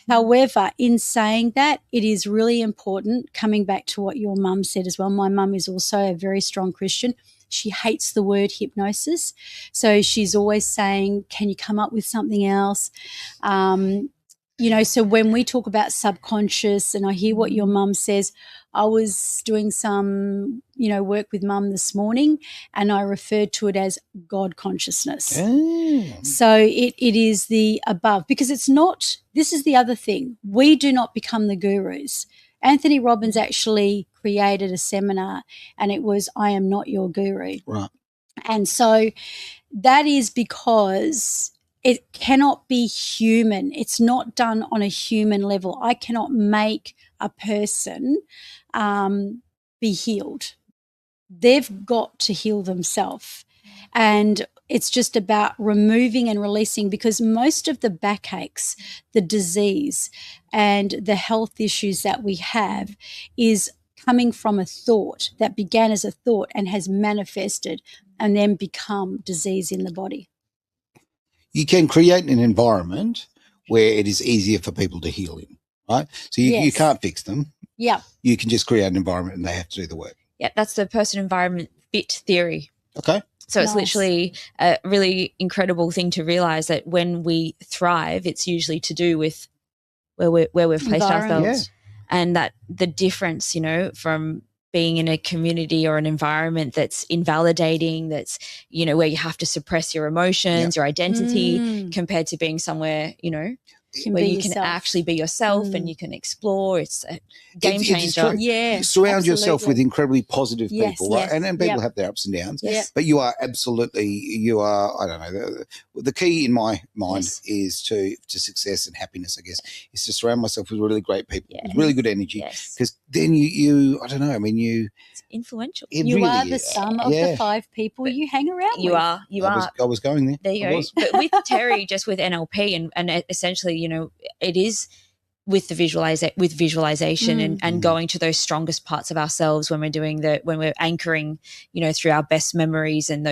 However, in saying that, it is really important, coming back to what your mum said as well. My mum is also a very strong Christian. She hates the word hypnosis. So she's always saying, can you come up with something else? You know, so when we talk about subconscious, and I hear what your mum says, I was doing some, you know, work with mum this morning and I referred to it as God consciousness. So it is the above, because it's not, this is the other thing. We do not become the gurus. Anthony Robbins actually created a seminar and it was, I am not your guru. Right. And so that is because it cannot be human. It's not done on a human level. I cannot make a person be healed. They've got to heal themselves. And it's just about removing and releasing, because most of the backaches, the disease and the health issues that we have is coming from a thought that began as a thought and has manifested and then become disease in the body. You can create an environment where it is easier for people to heal in, right? So you can't fix them. Yeah. You can just create an environment and they have to do the work. Yeah, that's the person environment fit theory. Okay. So it's literally a really incredible thing to realize that when we thrive, it's usually to do with where we've placed ourselves. And that the difference, you know, from being in a community or an environment that's invalidating, that's, you know, where you have to suppress your emotions, your identity, compared to being somewhere, you know, where you can actually be yourself and you can explore. It's a game changer. Yeah, you surround yourself with absolutely. incredibly positive people, right? Yes. And people have their ups and downs. Yes. But you are absolutely, I don't know, the key in my mind is to success and happiness, I guess, is to surround myself with really great people, with really good energy. Because then you, I don't know, I mean, it's influential. You really are the sum of the 5 people you hang around with. You are. I was going there. There you go. But with Terry, just with NLP and essentially, you know, it is with the visualization and going to those strongest parts of ourselves when we're doing when we're anchoring, you know, through our best memories and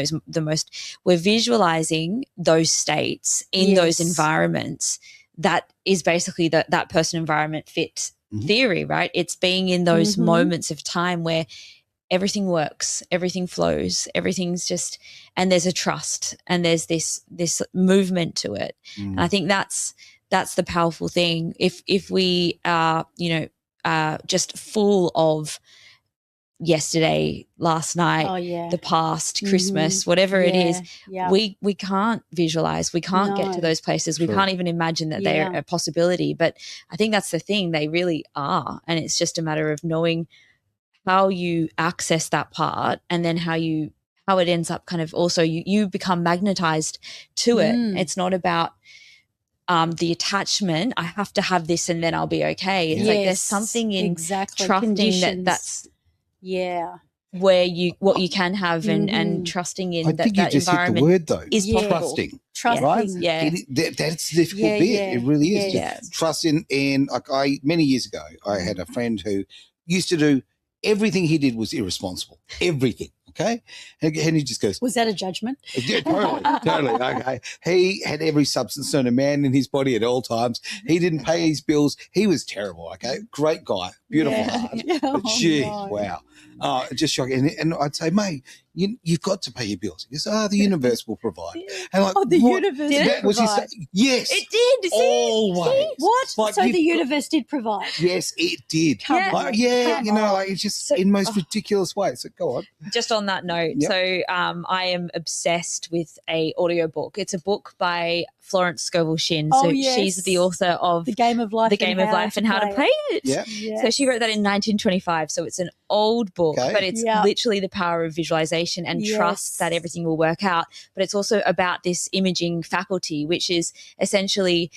we're visualizing those states in those environments. That is basically that person environment fit theory, right? It's being in those moments of time where everything works, everything flows, everything's just, and there's a trust and there's this movement to it. And I think that's the powerful thing. If we are, you know, just full of yesterday, last night, the past, Christmas, whatever it is, we can't visualize, we can't get to those places. We can't even imagine that they are a possibility. But I think that's the thing, they really are. And it's just a matter of knowing how you access that part, and then how it ends up kind of also you become magnetized to it. It's not about the attachment. I have to have this and then I'll be okay. It's like there's something in trusting that's where what you can have and trusting in that environment. I think you just hit the word though. Is trusting. Right? That's the difficult bit. It really is. Trust in like many years ago, I had a friend who used to do everything he did was irresponsible. Everything. Okay. And he just goes, was that a judgment? Yeah, totally. Okay. He had every substance known to man in his body at all times. He didn't pay his bills. He was terrible. Okay. Great guy. Beautiful heart. But gee, wow. Just shocking. And I'd say, mate, you've got to pay your bills. He goes, the universe will provide. And like, the universe did provide. Yes. It did. Always. See? What? Like, so the universe did provide? Yes, it did. You know, like it's just in most ridiculous ways. So go on. Just on that note, so I am obsessed with a audiobook. It's a book by Florence Scovel Shinn. So she's the author of The Game of Life, and How to Play It. Yeah. Yes. So she wrote that in 1925. So it's an old book, but it's literally the power of visualization and trust that everything will work out. But it's also about this imaging faculty, which is essentially,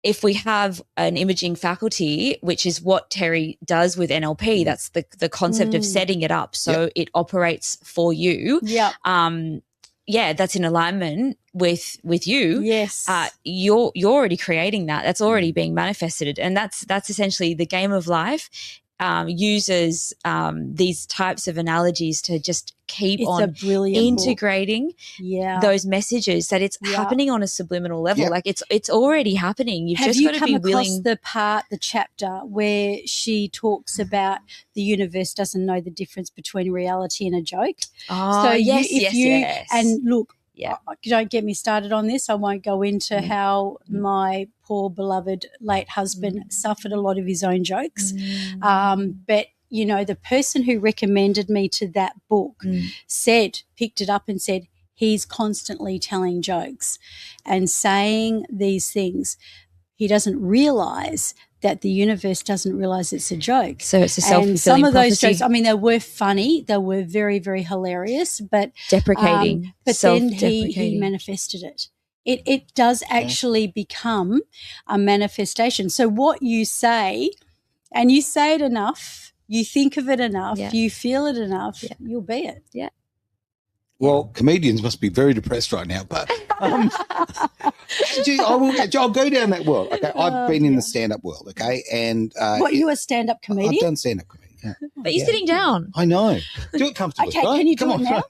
if we have an imaging faculty, which is what Terry does with NLP, that's the concept of setting it up so it operates for you. That's in alignment with you. Yes. You're already creating that. That's already being manifested. And that's essentially the game of life. Uses these types of analogies to just keep on integrating those messages that it's happening on a subliminal level. Like it's already happening. You've just got to be willing. Have you come across the chapter where she talks about the universe doesn't know the difference between reality and a joke? Oh, so yes. And look, don't get me started on this. I won't go into how my poor beloved late husband suffered a lot of his own jokes. But, you know, the person who recommended me to that book picked it up and said, he's constantly telling jokes and saying these things. He doesn't realise that the universe doesn't realise it's a joke. So it's a self-fulfilling and some of those prophecy. jokes, I mean, they were funny. They were very, very hilarious. But deprecating. But then he manifested it. It does actually become a manifestation. So what you say, and you say it enough, you think of it enough, you feel it enough, you'll be it. Yeah. Well, comedians must be very depressed right now, but I'll go down that world. Okay, I've been in the stand-up world. Okay, and you're a stand-up comedian? I've done stand-up comedy. Yeah. But you're sitting down. I know. Do it comfortably. Okay, right? can you do Come it on, now?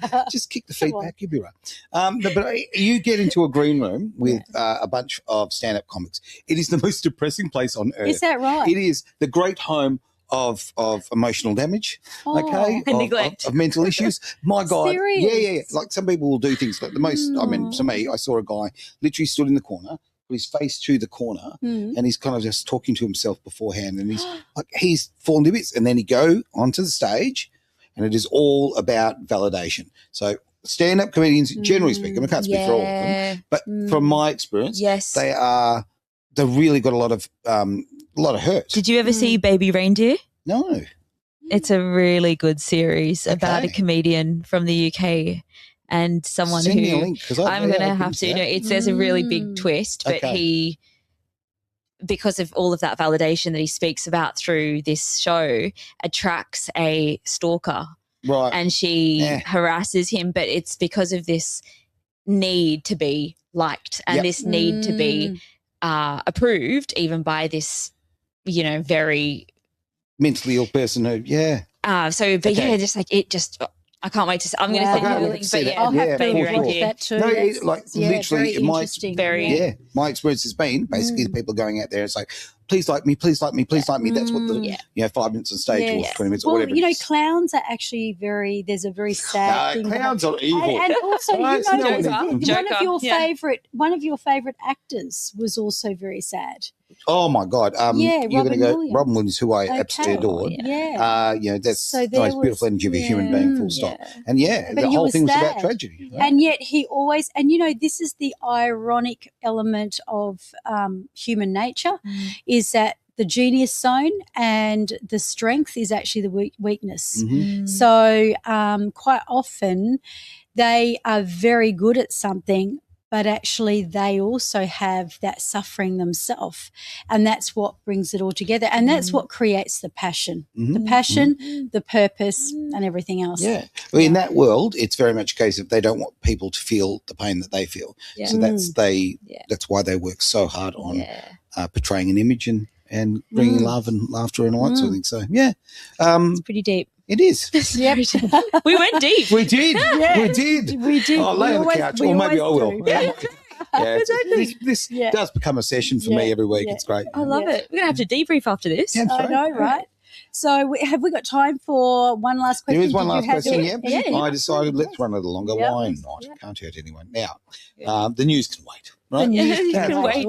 right? Just kick the feet back. You'll be right. But you get into a green room with a bunch of stand-up comics. It is the most depressing place on earth. Is that right? It is the great home of emotional damage, and neglect. of mental issues. My God. Serious? Yeah. Like some people will do things like the most, I mean, to me, I saw a guy literally stood in the corner, put his face to the corner, Mm. and he's kind of just talking to himself beforehand, and he's fallen to bits, and then he go onto the stage, and it is all about validation. So stand-up comedians, generally speaking, I can't speak for all of them, but from my experience, they've really got a lot of hurt. Did you ever see Baby Reindeer? No. It's a really good series about a comedian from the UK and someone Send me a who link, 'cause I'm going to have to. You know, there's a really big twist, but he, because of all of that validation that he speaks about through this show, attracts a stalker. Right. And she harasses him, but it's because of this need to be liked and this need to be approved even by this, you know, very mentally ill person who, just like it just, I can't wait to. I'm going to send you the link, but I'll have to Baby watch Reindeer. that too. No, That's, literally, very interesting. my experience has been basically the people going out there. It's like, please like me, please like me, please like me. That's what the 5 minutes on stage or 20 minutes or whatever. You know, clowns are actually there's a very sad thing. Clowns are evil. And also, one of your favorite actors was also very sad. Oh my God! You're going to go. Williams. Robin Williams, who I absolutely adored. You know, that's the most beautiful energy of a human being. Full stop. And the whole thing was about tragedy. Right? And yet he always, and you know, this is the ironic element of human nature, is that the genius zone and the strength is actually the weakness. So quite often they are very good at something, but actually they also have that suffering themselves, and that's what brings it all together, and that's what creates the passion, the purpose, and everything else. Yeah. Well, in that world, it's very much a case of they don't want people to feel the pain that they feel. Yeah. So that's why they work so hard on portraying an image and bringing love and laughter and all that sort of thing. So, it's pretty deep. It is. We went deep. We did. We did. Oh, lay on the couch. Or maybe I will. This does become a session for me every week. It's great. I love it. We're going to have to debrief after this. Yeah, I know, right? So have we got time for one last question? There is one last question, I decided let's run a little longer. Why not? Can't hurt anyone. Now, the news can wait. Right? The news can wait.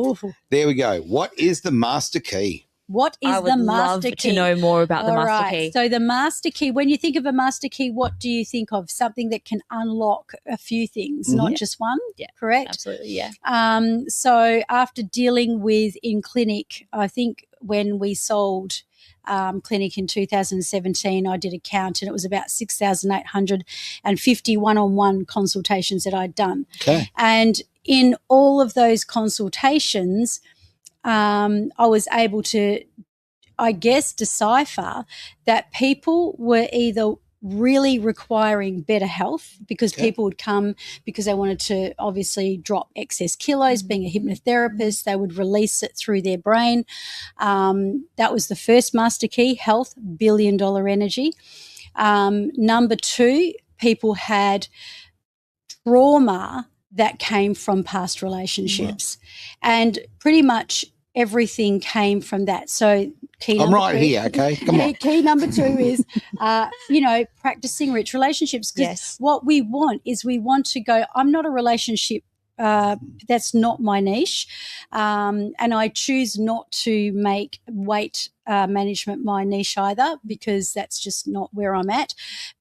There we go. What is the master key? What is the master key? To know more about the master key. So the master key, when you think of a master key, what do you think of? Something that can unlock a few things, not just one, correct? Absolutely, yeah. So after dealing with in clinic, I think when we sold clinic in 2017, I did a count and it was about 6,850 one-on-one consultations that I'd done. Okay. And in all of those consultations, I was able to, I guess, decipher that people were either really requiring better health because people would come because they wanted to obviously drop excess kilos. Being a hypnotherapist, they would release it through their brain. That was the first master key, health, billion-dollar energy. Number two, people had trauma that came from past relationships. And pretty much everything came from that. So key I'm right two, here, okay? Come on. Key number two is, practicing rich relationships. Because what we want is we want to go, I'm not a relationship, that's not my niche. And I choose not to make weight management my niche either because that's just not where I'm at.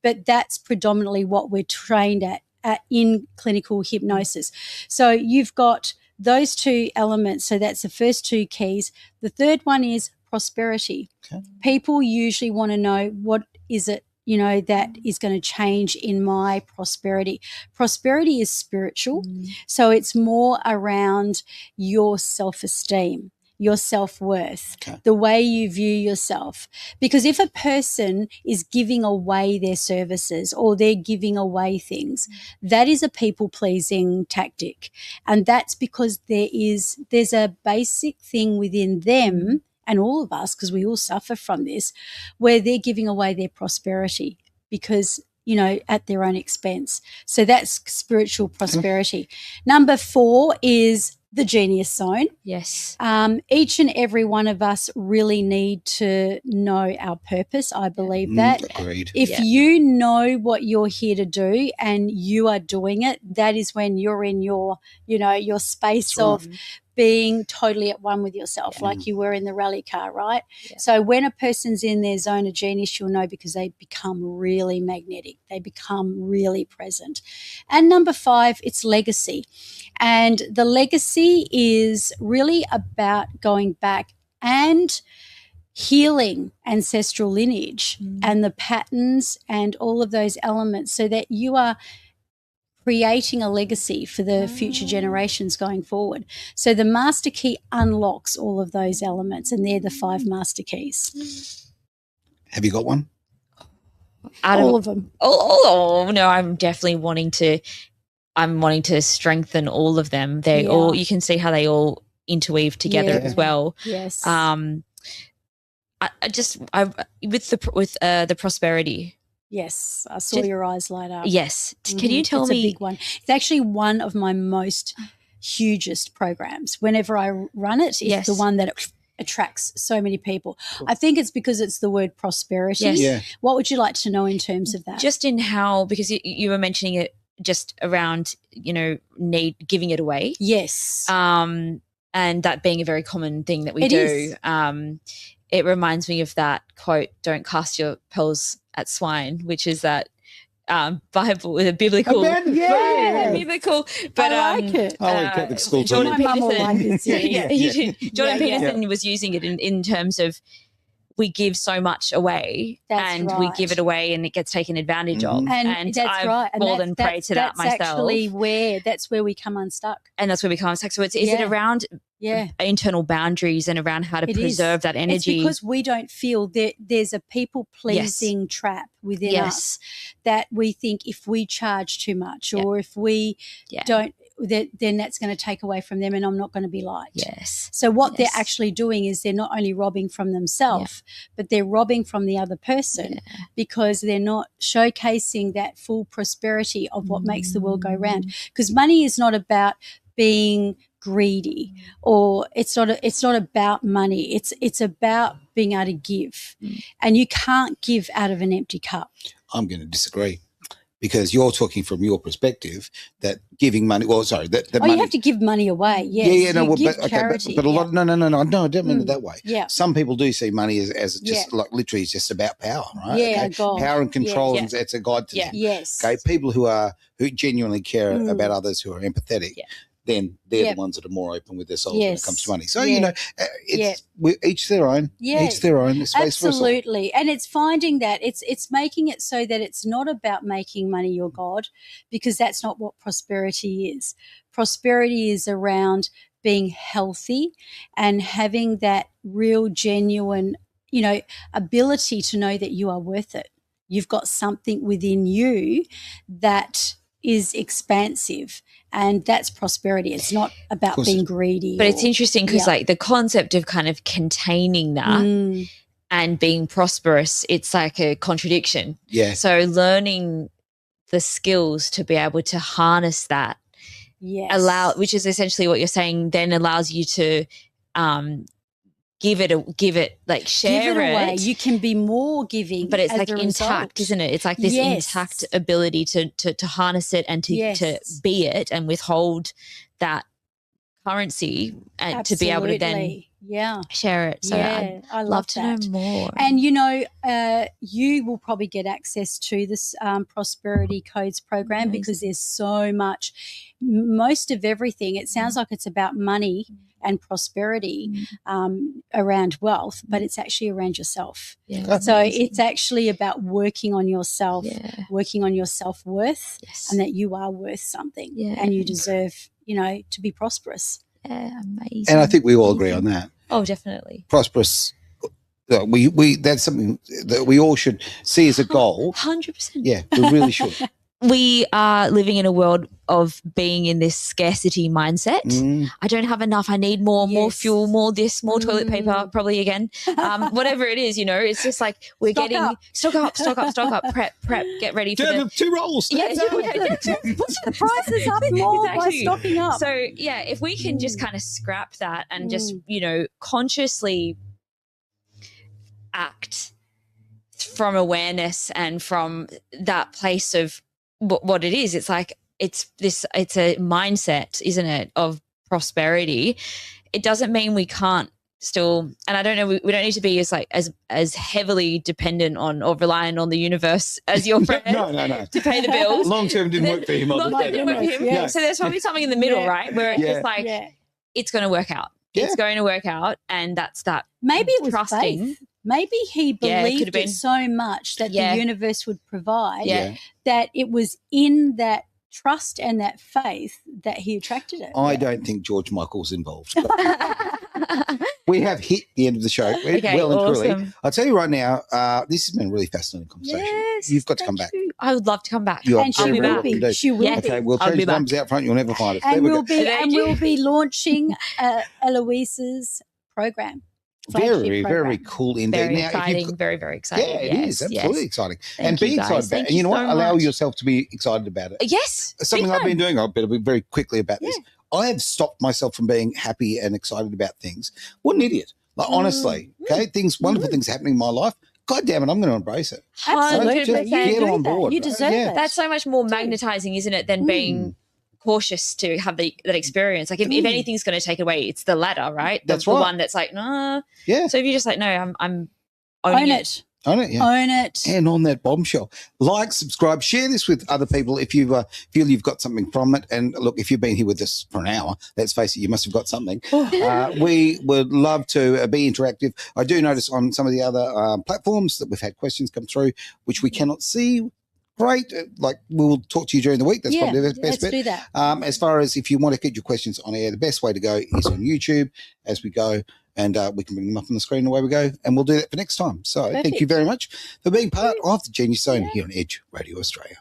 But that's predominantly what we're trained at in clinical hypnosis. So you've got those two elements. So that's the first two keys. The third one is prosperity. Okay. People usually want to know what is it, that is going to change in my prosperity. Prosperity is spiritual. So it's more around your self-esteem, your self-worth, the way you view yourself. Because if a person is giving away their services or they're giving away things, that is a people-pleasing tactic. And that's because there's a basic thing within them and all of us, because we all suffer from this, where they're giving away their prosperity because, at their own expense. So that's spiritual prosperity. Number 4 is the genius zone. Yes. Each and every one of us really need to know our purpose. I believe that. Agreed. If you know what you're here to do and you are doing it, that is when you're in your, your space of being totally at one with yourself, like you were in the rally car, right? Yeah. So when a person's in their zone of genius, you'll know because they become really magnetic. They become really present. And number 5, it's legacy. And the legacy is really about going back and healing ancestral lineage and the patterns and all of those elements so that you are creating a legacy for the future generations going forward. So the master key unlocks all of those elements, and they're the 5 master keys. Have you got one? All of them. Oh no, I'm definitely wanting to strengthen all of them. They all, you can see how they all interweave together as well. Yes. With the prosperity. Yes, I saw your eyes light up. Yes. Can you tell me? It's a big one. It's actually one of my most hugest programs. Whenever I run it, it's the one that attracts so many people. Cool. I think it's because it's the word prosperity. Yes. Yeah. What would you like to know in terms of that? Just in how, because you were mentioning it just around, giving it away. Yes. And that being a very common thing that we do. It reminds me of that quote, "Don't cast your pearls at swine," which is that Bible with a biblical. Biblical. But I like it. Catholic school. Jordan Peterson. Jordan Peterson was using it in terms of we give so much away we give it away and it gets taken advantage of. And that's I've right. fallen prey to that myself. That's where we come unstuck. And that's where we come unstuck. So is it around internal boundaries and around how to preserve that energy? It's because we don't feel there's a people-pleasing trap within us that we think if we charge too much or if we don't, then that's going to take away from them and I'm not going to be liked. Yes. So what they're actually doing is they're not only robbing from themselves, but they're robbing from the other person because they're not showcasing that full prosperity of what makes the world go round. Because money is not about being greedy or it's not about money. It's about being able to give. And you can't give out of an empty cup. I'm going to disagree. Because you're talking from your perspective that giving money, that money. You have to give money away, yes. But a lot, no, I don't mean it that way. Yeah. Some people do see money as just like literally just about power, right? Yeah, God. Power and control, and it's a guide to them. Yes. Okay, people who genuinely care about others, who are empathetic, then they're the ones that are more open with their souls when it comes to money. So, we each their own. Each their own. Space for us all. Absolutely. And it's finding that it's making it so that it's not about making money your God, because that's not what prosperity is. Prosperity is around being healthy and having that real, genuine, ability to know that you are worth it. You've got something within you that is expansive, and that's prosperity. It's not about being greedy. But it's interesting because like the concept of kind of containing that and being prosperous, it's like a contradiction. Yeah. So learning the skills to be able to harness that, which is essentially what you're saying, then allows you to give it, like share it away. You can be more giving, but it's like intact, isn't it? It's like this intact ability to harness it and to be it and withhold that currency and to be able to then share it. So I'd love to know more. And you will probably get access to this Prosperity Codes program because there's so much, most of everything. It sounds like it's about money and prosperity around wealth, but it's actually around yourself. So it's actually about working on yourself, working on your self-worth, and that you are worth something and you deserve, to be prosperous. Yeah, amazing. And I think we all agree on that. Oh, definitely. Prosperous. That's something that we all should see as a goal. 100%. Yeah, we really should. We are living in a world of being in this scarcity mindset. I don't have enough. I need more fuel, more this, more toilet paper, probably again. Whatever it is, it's just like we're stock up, prep, get ready for the 2 rolls. Push the prices up more by stocking up. So, if we can just kind of scrap that and just, consciously act from awareness and from that place of what it is. It's like it's a mindset, isn't it, of prosperity, it doesn't mean we can't still, and I don't know, we don't need to be as heavily dependent on or reliant on the universe as your friend No. to pay the bills. Long term didn't work for him. Long term didn't work for him. Yeah. So there's probably something in the middle, right? Where it's just like, it's going to work out. Yeah. It's going to work out. And that's that. Maybe it was trusting. faith. Maybe he believed it so much that the universe would provide that it was in that trust and that faith that he attracted it. I don't think George Michael's involved. We have hit the end of the show. Okay, well and awesome. truly. I'll tell you right now, this has been a really fascinating conversation. Yes, you've got to come back. I would love to come back. And she will be. She will be. Okay, we'll change the numbers out front. You'll never find us. And we'll be launching Eloise's program. Very cool indeed. Very exciting. Very, very exciting. Yeah, it is absolutely exciting. Thank and be you, excited guys. about it. Thank And you know you what? so Allow much. yourself to be excited about it. Yes. Something I've been doing, I better be very quickly about this. I have stopped myself from being happy and excited about things. What an idiot. Like, honestly, okay? Wonderful things happening in my life. God damn it, I'm going to embrace it. Absolutely. Just get on board. You deserve it. That's so much more magnetizing, isn't it, than being cautious to have that experience. Like if anything's going to take away, it's the latter, right? That's the right. one that's like, no. Yeah. So if you're just like, no, I'm own it. Own it, yeah. Own it. And on that bombshell, like, subscribe, share this with other people if you feel you've got something from it. And look, if you've been here with us for an hour, let's face it, you must have got something. We would love to be interactive. I do notice on some of the other platforms that we've had questions come through, which we cannot see. Great. Like, we'll talk to you during the week. That's probably the best bet. Let's do that. As far as if you want to get your questions on air, the best way to go is on YouTube as we go. And we can bring them up on the screen away we go. And we'll do that for next time. So thank you very much for being part of the Genius Zone here on Edge Radio Australia.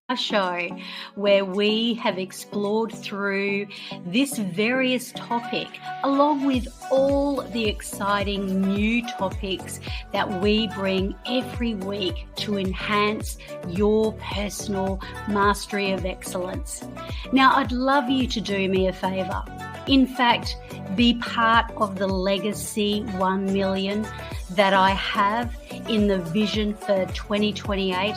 A show where we have explored through this various topic, along with all the exciting new topics that we bring every week to enhance your personal mastery of excellence. Now, I'd love you to do me a favour. In fact, be part of the Legacy 1 million that I have in the vision for 2028.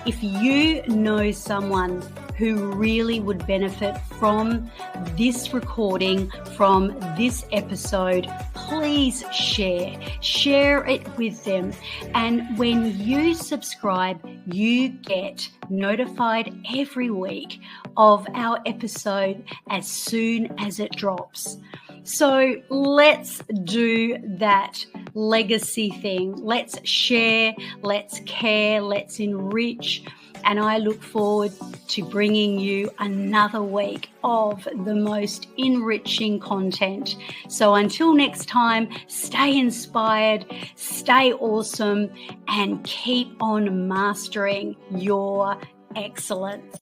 If you know someone who really would benefit from this recording, from this episode, please share it with them. And when you subscribe, you get notified every week of our episode as soon as it drops. So let's do that legacy thing. Let's share, let's care, let's enrich. And I look forward to bringing you another week of the most enriching content. So until next time, stay inspired, stay awesome, and keep on mastering your excellence.